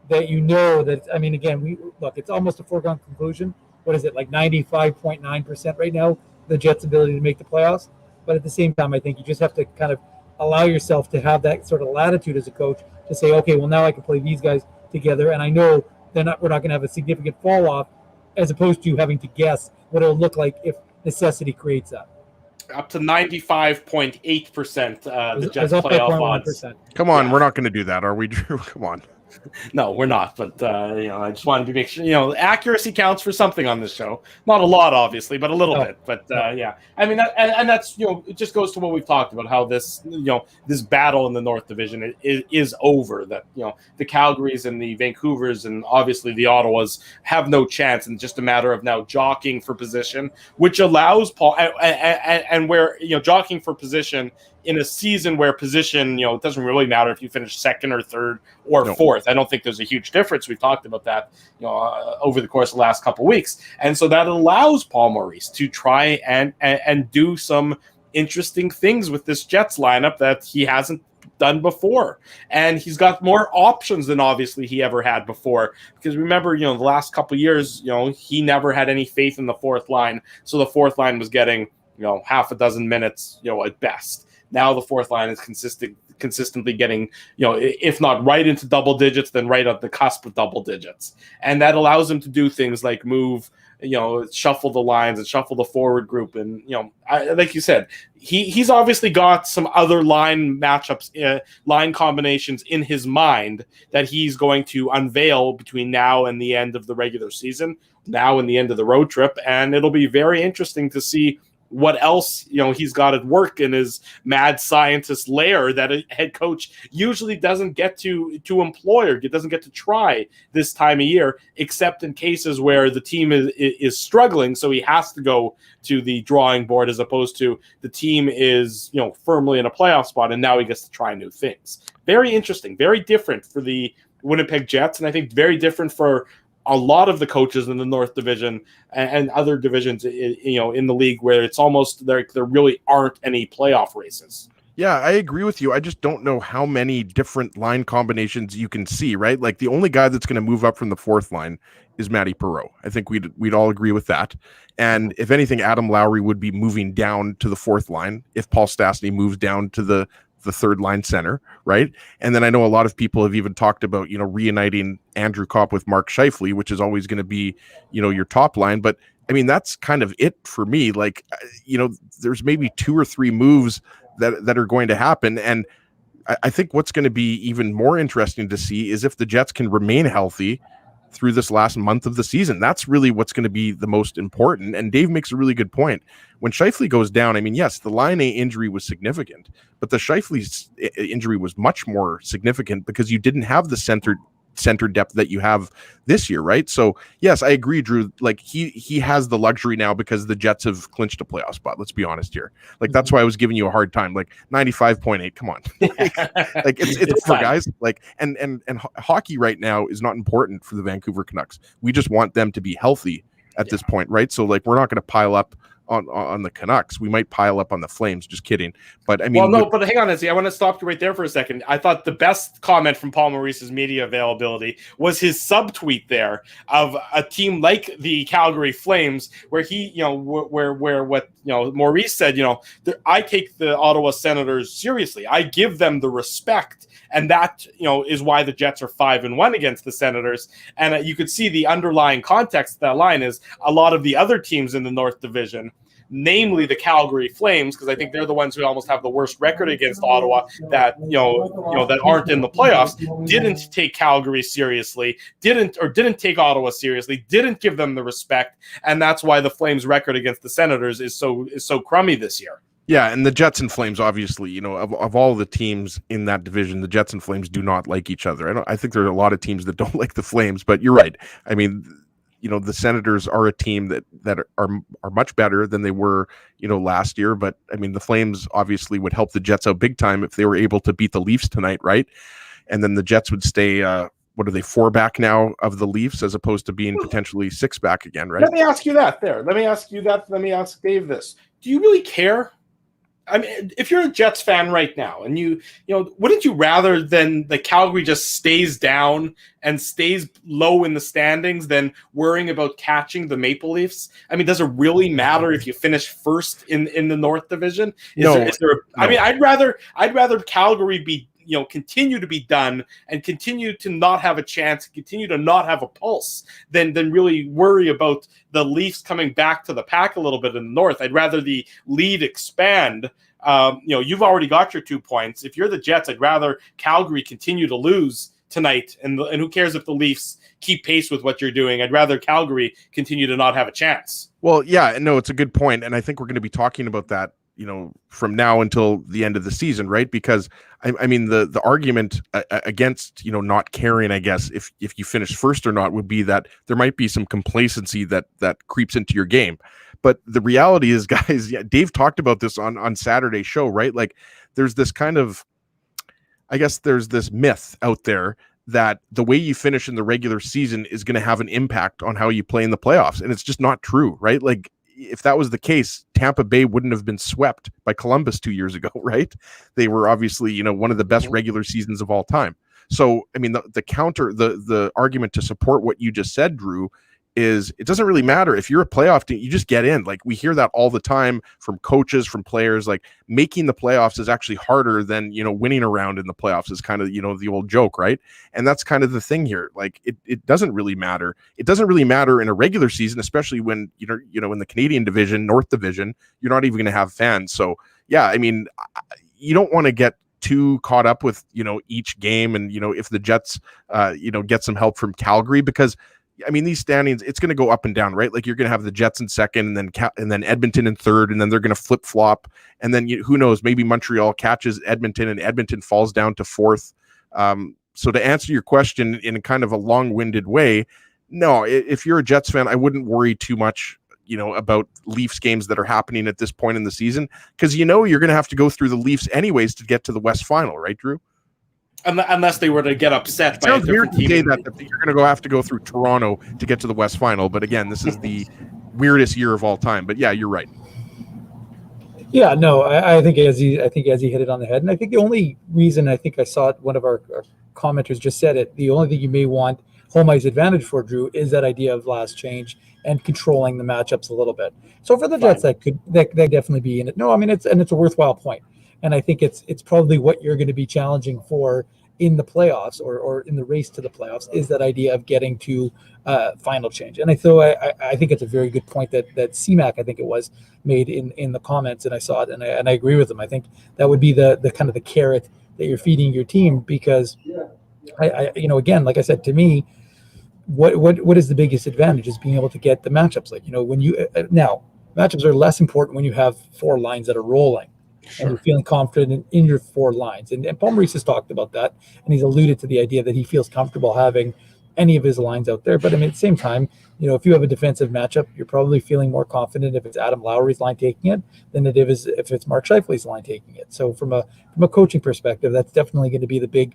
that that, I mean, again, it's almost a foregone conclusion. What is it, like 95.9% right now, the Jets' ability to make the playoffs? But at the same time, I think you just have to kind of allow yourself to have that sort of latitude as a coach to say, okay, well, now I can play these guys together, and I know we're not going to have a significant fall off, as opposed to having to guess what it'll look like if necessity creates that. Up to 95.8%, the Jets playoff odds. Come on, we're not going to do that, are we, Drew? Come on. No, we're not. But I just wanted to make sure accuracy counts for something on this show. Not a lot, obviously, but a little bit. But yeah, I mean, and that's it just goes to what we've talked about, how this this battle in the North Division is over. That the Calgarys and the Vancouvers and obviously the Ottawas have no chance, and just a matter of now jockeying for position, which allows Paul and where jockeying for position in a season where position, it doesn't really matter if you finish second or third or fourth. I don't think there's a huge difference. We've talked about that, over the course of the last couple of weeks. And so that allows Paul Maurice to try and do some interesting things with this Jets lineup that he hasn't done before. And he's got more options than obviously he ever had before. Because remember, the last couple of years, he never had any faith in the fourth line. So the fourth line was getting, half a dozen minutes, at best. Now the fourth line is consistently getting, if not right into double digits, then right at the cusp of double digits. And that allows him to do things like move, shuffle the lines and shuffle the forward group. And, like you said, he's obviously got some other line matchups, line combinations in his mind that he's going to unveil between now and the end of the regular season, now and the end of the road trip. And it'll be very interesting to see what else he's got at work in his mad scientist lair that a head coach usually doesn't get to employ or doesn't get to try this time of year, except in cases where the team is struggling, so he has to go to the drawing board, as opposed to the team is firmly in a playoff spot and now he gets to try new things. Very interesting, very different for the Winnipeg Jets, and I think very different for a lot of the coaches in the North Division and other divisions, in the league, where it's almost there really aren't any playoff races. Yeah, I agree with you. I just don't know how many different line combinations you can see, right? Like the only guy that's going to move up from the fourth line is Matty Perreault. I think we'd all agree with that. And if anything, Adam Lowry would be moving down to the fourth line if Paul Stastny moves down to the third line center, right? And then I know a lot of people have even talked about, reuniting Andrew Kopp with Mark Scheifele, which is always going to be, your top line. But I mean, that's kind of it for me. Like, there's maybe 2 or 3 moves that are going to happen. And I think what's going to be even more interesting to see is if the Jets can remain healthy through this last month of the season. That's really what's going to be the most important. And Dave makes a really good point. When Scheifele goes down, I mean, yes, the line A injury was significant, but the Scheifele's injury was much more significant because you didn't have the center depth that you have this year, right? So yes, I agree, Drew. Like he has the luxury now because the Jets have clinched a playoff spot. Let's be honest here. Like that's why I was giving you a hard time. Like 95.8. Come on, like it's over, guys. Like and hockey right now is not important for the Vancouver Canucks. We just want them to be healthy at this point, right? So like we're not going to pile up on the Canucks. We might pile up on the Flames. Just kidding. But I mean, but hang on, Izzy. I want to stop you right there for a second. I thought the best comment from Paul Maurice's media availability was his subtweet there of a team like the Calgary Flames, where he, where what Maurice said, I take the Ottawa Senators seriously. I give them the respect. And that, is why the Jets are 5-1 against the Senators. And you could see the underlying context of that line is a lot of the other teams in the North Division, namely the Calgary Flames, because I think they're the ones who almost have the worst record against Ottawa that, that aren't in the playoffs, didn't take Calgary seriously, didn't take Ottawa seriously, didn't give them the respect. And that's why the Flames record against the Senators is so crummy this year. Yeah, and the Jets and Flames, obviously, of all the teams in that division, the Jets and Flames do not like each other. I think there are a lot of teams that don't like the Flames, but you're right. I mean, the Senators are a team that are much better than they were, last year. But I mean, the Flames obviously would help the Jets out big time if they were able to beat the Leafs tonight, right? And then the Jets would stay, what are they, 4 back now of the Leafs as opposed to being potentially 6 back again, right? Let me ask you that there. Let me ask Dave this. Do you really care? I mean, if you're a Jets fan right now, and you know, wouldn't you rather than the Calgary just stays down and stays low in the standings than worrying about catching the Maple Leafs? I mean, does it really matter if you finish first in the North Division? I mean, I'd rather Calgary be, you know, continue to be done and continue to not have a chance, continue to not have a pulse than really worry about the Leafs coming back to the pack a little bit in the North. I'd rather the lead expand. You know, you've already got your 2 points. If you're the Jets, I'd rather Calgary continue to lose tonight. And who cares if the Leafs keep pace with what you're doing? I'd rather Calgary continue to not have a chance. Well, yeah, no, it's a good point. And I think we're going to be talking about that, you know, from now until the end of the season, right? Because I mean, the argument against, you know, not caring, I guess, if you finish first or not, would be that there might be some complacency that creeps into your game. But the reality is, guys, yeah, Dave talked about this on Saturday's show, right? Like, there's this kind of, I guess there's this myth out there that the way you finish in the regular season is going to have an impact on how you play in the playoffs. And it's just not true, right? Like, if that was the case, Tampa Bay wouldn't have been swept by Columbus 2 years ago, right? They were obviously, you know, one of the best regular seasons of all time. So, I mean, the argument to support what you just said, Drew, is it doesn't really matter if you're a playoff team, you just get in. Like, we hear that all the time from coaches, from players. Like, making the playoffs is actually harder than, you know, winning a round in the playoffs is kind of, you know, the old joke, right? And that's kind of the thing here. Like, it doesn't really matter. It doesn't really matter in a regular season, especially when, you know, in the Canadian division, North Division, you're not even going to have fans. So yeah, I mean, you don't want to get too caught up with, you know, each game. And, you know, if the Jets, you know, get some help from Calgary, because I mean, these standings, it's going to go up and down, right? Like, you're going to have the Jets in second, and then Edmonton in third, and then they're going to flip flop. And then who knows, maybe Montreal catches Edmonton and Edmonton falls down to fourth. So to answer your question in kind of a long-winded way, no, if you're a Jets fan, I wouldn't worry too much, you know, about Leafs games that are happening at this point in the season, because, you know, you're going to have to go through the Leafs anyways to get to the West Final, right, Drew? Unless they were to get upset. It sounds weird to say that you're going to have to go through Toronto to get to the West Final. But again, this is the weirdest year of all time. But yeah, you're right. Yeah, no, I think as he hit it on the head. And I think the only reason, I think I saw it, one of our commenters just said it, the only thing you may want home ice advantage for, Drew, is that idea of last change and controlling the matchups a little bit. So for the Jets, that definitely be in it. No, I mean, it's a worthwhile point. And I think it's probably what you're going to be challenging for in the playoffs or in the race to the playoffs, is that idea of getting to final change. And I think it's a very good point that CMAC, I think it was, made in the comments, and I saw it, and I agree with them. I think that would be the kind of the carrot that you're feeding your team, because I you know, again, like I said, to me, what is the biggest advantage is being able to get the matchups. Like, you know, when you now matchups are less important when you have four lines that are rolling. Sure. And you're feeling confident in your four lines. And Paul Maurice has talked about that, and he's alluded to the idea that he feels comfortable having any of his lines out there. But I mean, at the same time, you know, if you have a defensive matchup, you're probably feeling more confident if it's Adam Lowry's line taking it than it is if it's Mark Scheifele's line taking it. So from a coaching perspective, that's definitely going to be the big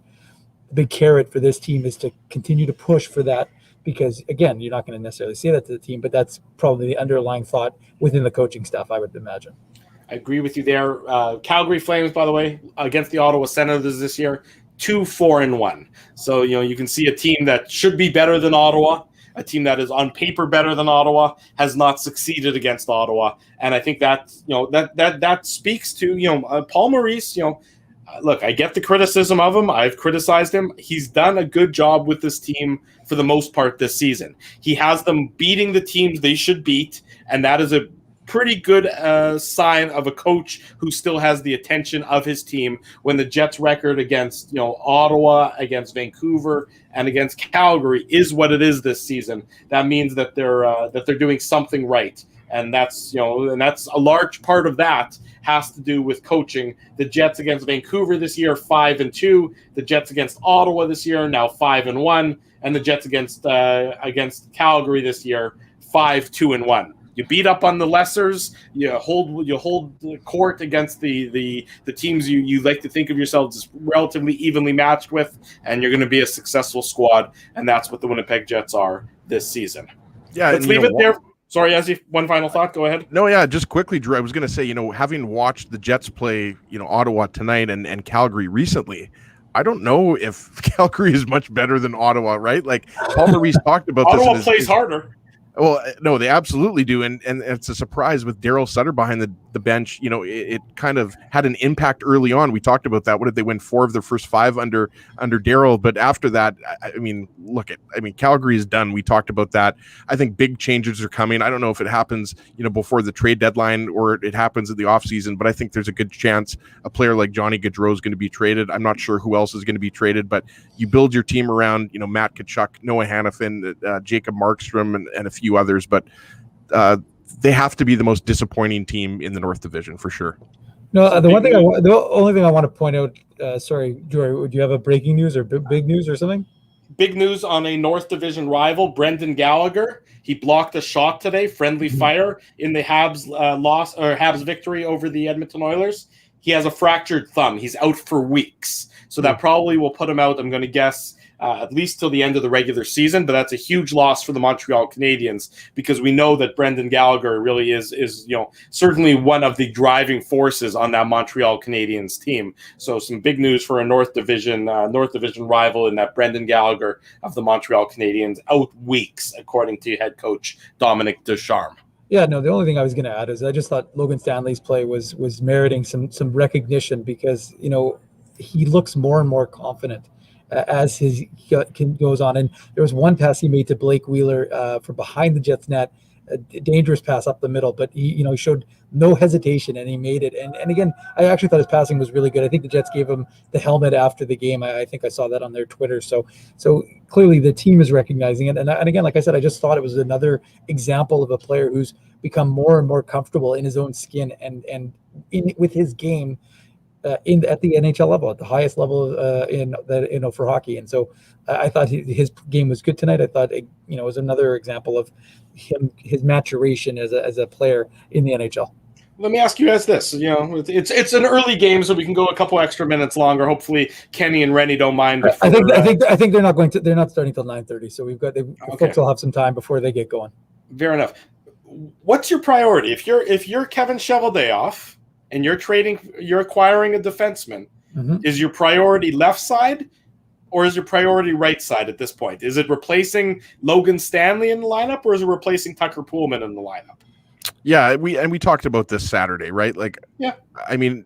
carrot for this team, is to continue to push for that. Because again, you're not going to necessarily say that to the team, but that's probably the underlying thought within the coaching staff, I would imagine. I agree with you there. Calgary Flames, by the way, against the Ottawa Senators this year, 2-4-1. So, you know, you can see a team that should be better than Ottawa, a team that is on paper better than Ottawa, has not succeeded against Ottawa. And I think that, you know, that speaks to, you know, Paul Maurice. You know, look, I get the criticism of him. I've criticized him. He's done a good job with this team for the most part this season. He has them beating the teams they should beat, and that is a pretty good sign of a coach who still has the attention of his team. When the Jets' record against, you know, Ottawa, against Vancouver, and against Calgary is what it is this season, that means that they're doing something right. And that's, you know, and that's a large part of that has to do with coaching. The Jets against Vancouver this year, 5-2. The Jets against Ottawa this year, now 5-1, and the Jets against Calgary this year, 5-2-1. You beat up on the lessers. You hold the court against the teams you like to think of yourselves as relatively evenly matched with, and you're going to be a successful squad. And that's what the Winnipeg Jets are this season. Yeah, let's leave it there. Sorry, Yazzie, one final thought. Go ahead. No, yeah, just quickly, Drew. I was going to say, having watched the Jets play, Ottawa tonight and Calgary recently, I don't know if Calgary is much better than Ottawa, right? Like Paul Maurice talked about this. Ottawa plays harder. Well, no, they absolutely do, and it's a surprise with Daryl Sutter behind the bench. It kind of had an impact early on. We talked about that. What did they win 4 of their first 5 under Daryl? But after that, Calgary is done. We talked about that. I think big changes are coming. I don't know if it happens, before the trade deadline or it happens in the offseason, but I think there's a good chance a player like Johnny Gaudreau is going to be traded. I'm not sure who else is going to be traded, but you build your team around, Matt Tkachuk, Noah Hanifin, Jacob Markstrom, and a few others, but they have to be the most disappointing team in the North Division for sure. No, the only thing I want to point out. Sorry, Jory, do you have a breaking news or big news or something? Big news on a North Division rival, Brendan Gallagher. He blocked a shot today, friendly fire in the Habs victory over the Edmonton Oilers. He has a fractured thumb. He's out for weeks, so that probably will put him out. I'm going to guess. At least till the end of the regular season, but that's a huge loss for the Montreal Canadiens because we know that Brendan Gallagher really is certainly one of the driving forces on that Montreal Canadiens team. So some big news for a North Division rival in that Brendan Gallagher of the Montreal Canadiens out weeks, according to head coach Dominic Ducharme. Yeah, no, the only thing I was going to add is I just thought Logan Stanley's play was meriting some recognition because he looks more and more confident as his goes on. And there was one pass he made to Blake Wheeler from behind the Jets net, a dangerous pass up the middle, but he showed no hesitation and he made it. And again, I actually thought his passing was really good. I think the Jets gave him the helmet after the game. I think I saw that on their Twitter. So clearly the team is recognizing it. And again, like I said, I just thought it was another example of a player who's become more and more comfortable in his own skin and with his game. At the NHL level, at the highest level for hockey, and so I thought his game was good tonight. I thought it was another example of his maturation as a player in the NHL. Let me ask you guys this: it's an early game, so we can go a couple extra minutes longer. Hopefully, Kenny and Rennie don't mind. I think they're not going to. They're not starting till 9:30, so folks will have some time before they get going. Fair enough. What's your priority if you're Kevin Cheveldayoff? And you're acquiring a defenseman, is your priority left side or is your priority right side at this point? Is it replacing Logan Stanley in the lineup or is it replacing Tucker Poolman in the lineup? Yeah, we talked about this Saturday, right? Like, yeah, I mean,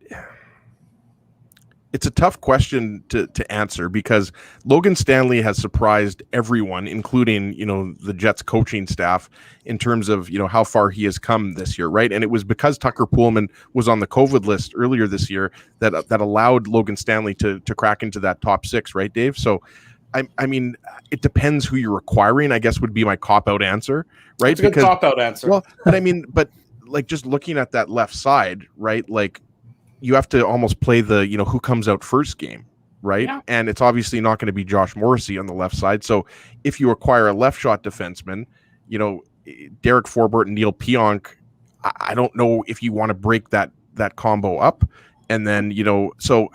it's a tough question to answer because Logan Stanley has surprised everyone, including, the Jets coaching staff in terms of, how far he has come this year. Right. And it was because Tucker Poolman was on the COVID list earlier this year that allowed Logan Stanley to crack into that top 6. Right, Dave? So, I mean, it depends who you're acquiring, I guess would be my cop-out answer. Right. It's a good cop-out answer. Well, but like just looking at that left side, right? Like, you have to almost play the, who comes out first game, right? Yeah. And it's obviously not going to be Josh Morrissey on the left side. So if you acquire a left shot defenseman, Derek Forbort and Neil Pionk, I don't know if you want to break that combo up. And then, so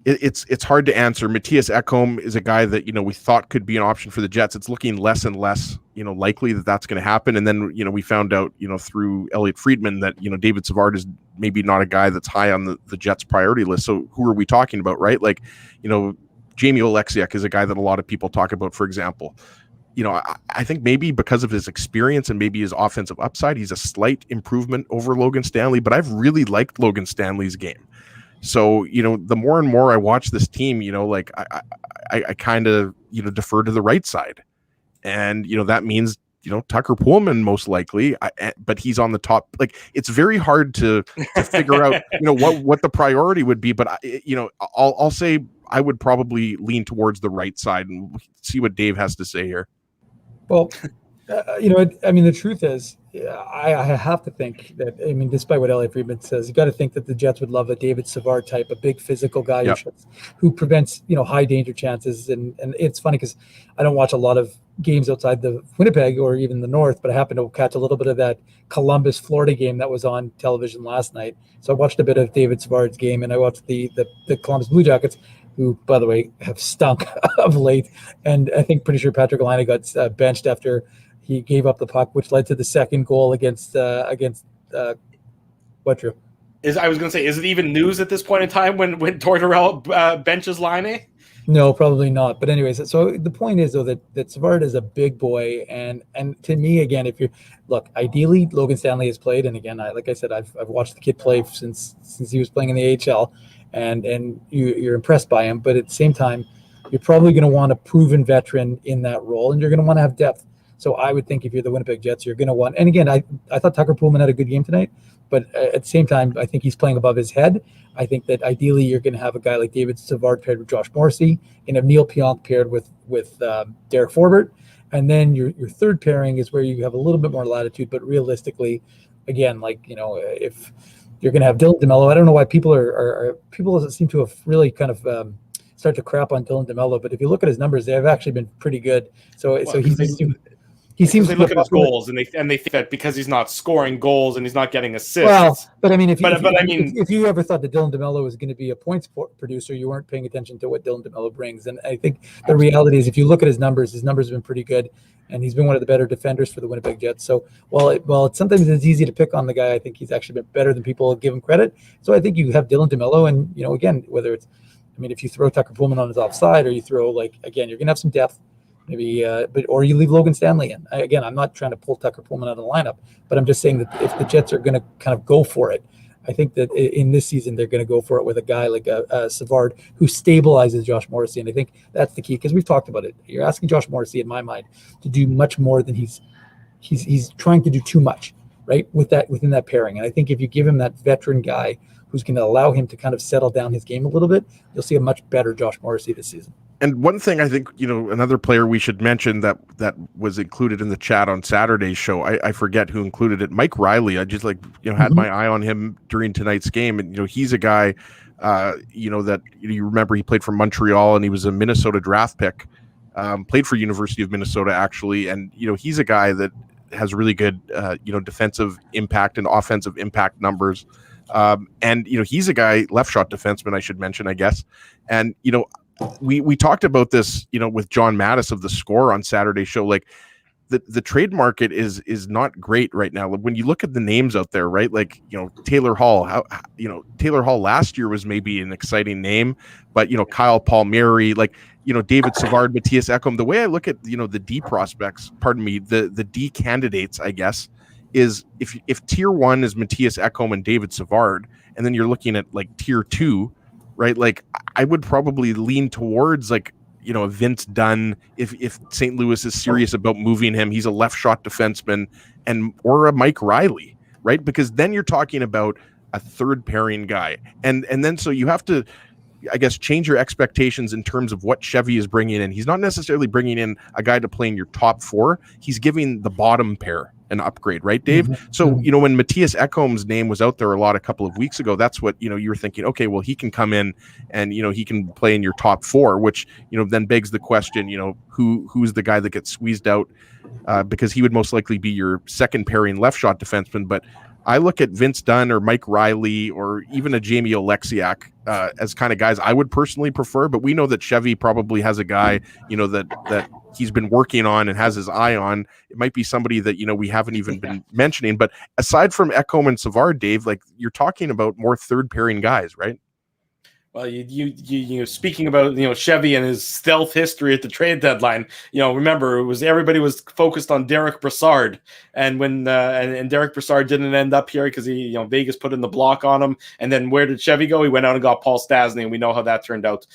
it's hard to answer. Matthias Ekholm is a guy that, we thought could be an option for the Jets. It's looking less and less, likely that that's going to happen. And then, we found out, through Elliot Friedman that, David Savard is maybe not a guy that's high on the Jets priority list. So who are we talking about, right? Like, Jamie Oleksiak is a guy that a lot of people talk about, for example. I think maybe because of his experience and maybe his offensive upside, he's a slight improvement over Logan Stanley, but I've really liked Logan Stanley's game. So, the more and more I watch this team, like I kind of, defer to the right side. And, that means, Tucker Poolman most likely, but he's on the top. Like, it's very hard to figure out, what the priority would be. But, I'll say I would probably lean towards the right side and see what Dave has to say here. Well, the truth is, I have to think that, despite what Elliot Friedman says, you got to think that the Jets would love a David Savard type, a big physical guy Yep. who prevents, high danger chances. And it's funny because I don't watch a lot of games outside the Winnipeg or even the North, but I happened to catch a little bit of that Columbus, Florida game that was on television last night. So I watched a bit of David Savard's game, and I watched the Columbus Blue Jackets, who, by the way, have stunk of late. And I think pretty sure Patrick Laine got benched after he gave up the puck, which led to the second goal against what, Drew? I was going to say, is it even news at this point in time when Tortorella benches Laine? No, probably not. But anyways, so the point is though that Savard is a big boy, and to me, again, if you look, ideally Logan Stanley has played, and again, like I said, I've watched the kid play since he was playing in the AHL, and you're impressed by him. But at the same time, you're probably going to want a proven veteran in that role, and you're going to want to have depth. So I would think if you're the Winnipeg Jets, you're going to want. And again, I thought Tucker Poolman had a good game tonight, but at the same time, I think he's playing above his head. I think that ideally you're going to have a guy like David Savard paired with Josh Morrissey, and have Neil Pionk paired with Derek Forbert, and then your third pairing is where you have a little bit more latitude. But realistically, again, like, you know, if you're going to have Dylan DeMello, I don't know why people seem to have really kind of start to crap on Dylan DeMello, but if you look at his numbers, they have actually been pretty good. So he seems to be look at his goals and they think that because he's not scoring goals and he's not getting assists. Well, but I mean, if you ever thought that Dylan DeMello was going to be a points producer, you weren't paying attention to what Dylan DeMello brings. And I think the reality is, if you look at his numbers have been pretty good, and he's been one of the better defenders for the Winnipeg Jets. So sometimes it's easy to pick on the guy, I think he's actually been better than people give him credit. So I think you have Dylan DeMello, and, you know, again, whether it's, I mean, if you throw Tucker Poolman on his offside, or you throw, like, again, you're going to have some depth. Maybe, or you leave Logan Stanley in. Again, I'm not trying to pull Tucker Poolman out of the lineup, but I'm just saying that if the Jets are going to kind of go for it, I think that in this season they're going to go for it with a guy like a Savard who stabilizes Josh Morrissey, and I think that's the key, because we've talked about it. You're asking Josh Morrissey, in my mind, to do much more than he's trying to do too much, right, within that pairing. And I think if you give him that veteran guy who's going to allow him to kind of settle down his game a little bit, you'll see a much better Josh Morrissey this season. And one thing I think, you know, another player we should mention that was included in the chat on Saturday's show, I forget who included it, Mike Riley. I just, like, you know, had my eye on him during tonight's game. And, you know, he's a guy, you know, that you remember he played for Montreal, and he was a Minnesota draft pick, played for University of Minnesota, actually. And, you know, he's a guy that has really good, you know, defensive impact and offensive impact numbers. And, you know, he's a guy, left shot defenseman, I should mention, I guess. And, you know, we talked about this, you know, with John Mattis of The Score on Saturday's show. Like, the trade market is not great right now. When you look at the names out there, right? Like, you know, Taylor Hall, Taylor Hall last year was maybe an exciting name, but, you know, Kyle Palmieri, like, you know, David Savard, Matthias Ekholm. The way I look at, you know, the D prospects, the D candidates, I guess, is if tier one is Matthias Ekholm and David Savard, and then you're looking at, like, tier two, right? Like, I would probably lean towards, like, you know, a Vince Dunn if St. Louis is serious about moving him. He's a left shot defenseman, or a Mike Riley, right? Because then you're talking about a third pairing guy, and then so you have to, I guess, change your expectations in terms of what Chevy is bringing in. He's not necessarily bringing in a guy to play in your top four. He's giving the bottom pair an upgrade, right, Dave? So, you know, when Matthias Ekholm's name was out there a couple of weeks ago, that's what, you know, you were thinking, okay, well, he can come in and, you know, he can play in your top four, which, you know, then begs the question, you know, who's the guy that gets squeezed out, because he would most likely be your second pairing left shot defenseman. But I look at Vince Dunn or Mike Riley or even a Jamie Oleksiak as kind of guys I would personally prefer. But we know that Chevy probably has a guy, you know, that he's been working on and has his eye on. It might be somebody that, you know, we haven't even been mentioning. But aside from Ekholm and Savard, Dave, like, you're talking about more third pairing guys, right? Well, you speaking about, you know, Chevy and his stealth history at the trade deadline, you know, remember everybody was focused on Derek Brassard, and when and Derek Brassard didn't end up here because Vegas put in the block on him, and then where did Chevy go? He went out and got Paul Stastny, and we know how that turned out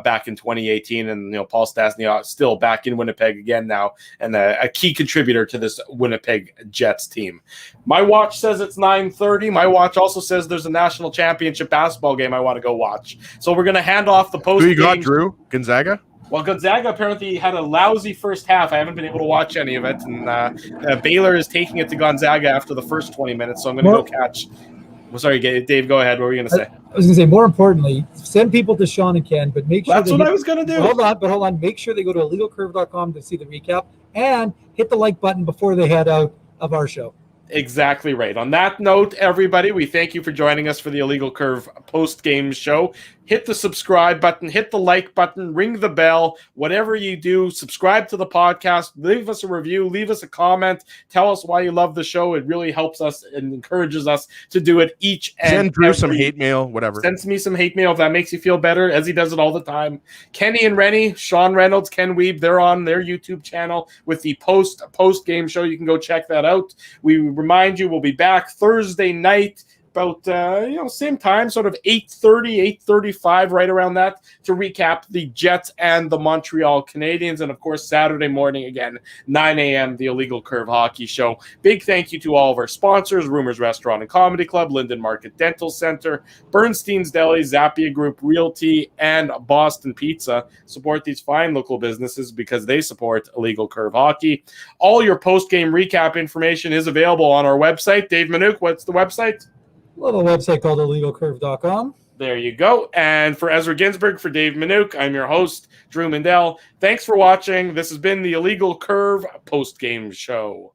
back in 2018, and, you know, Paul Stastny still back in Winnipeg again now, and a key contributor to this Winnipeg Jets team. My watch says it's 9:30. My watch also says there's a national championship basketball game I want to go watch. So we're going to hand off the post. Who you got, Drew? Gonzaga? Well, Gonzaga apparently had a lousy first half. I haven't been able to watch any of it. And Baylor is taking it to Gonzaga after the first 20 minutes. So I'm going to go catch. Well, sorry, Dave, go ahead. What were you going to say? I was going to say, more importantly, send people to Sean and Ken, but make sure that's what I was going to do. Hold on. Make sure they go to illegalcurve.com to see the recap and hit the like button before they head out of our show. Exactly right. On that note, everybody, we thank you for joining us for the Illegal Curve post-game show. hit the subscribe button, hit the like button, ring the bell, whatever you do, subscribe to the podcast, leave us a review, leave us a comment, tell us why you love the show. It really helps us and encourages us to do it each and Send Drew some hate mail, whatever. Send me some hate mail if that makes you feel better, as he does it all the time. Kenny and Rennie, Sean Reynolds, Ken Weeb, they're on their YouTube channel with the post-game show. You can go check that out. We remind you we'll be back Thursday night about same time, sort of 8:30, 8:35, right around that, to recap the Jets and the Montreal Canadiens. And of course, Saturday morning again, 9 a.m., the Illegal Curve Hockey Show. Big thank you to all of our sponsors: Rumors Restaurant and Comedy Club, Linden Market Dental Center, Bernstein's Deli, Zappia Group Realty, and Boston Pizza. Support these fine local businesses because they support Illegal Curve Hockey. All your post-game recap information is available on our website. Dave Manouk, what's the website? A little website called illegalcurve.com. There you go. And for Ezra Ginsburg, for Dave Manouk, I'm your host, Drew Mindell. Thanks for watching. This has been the Illegal Curve post-game show.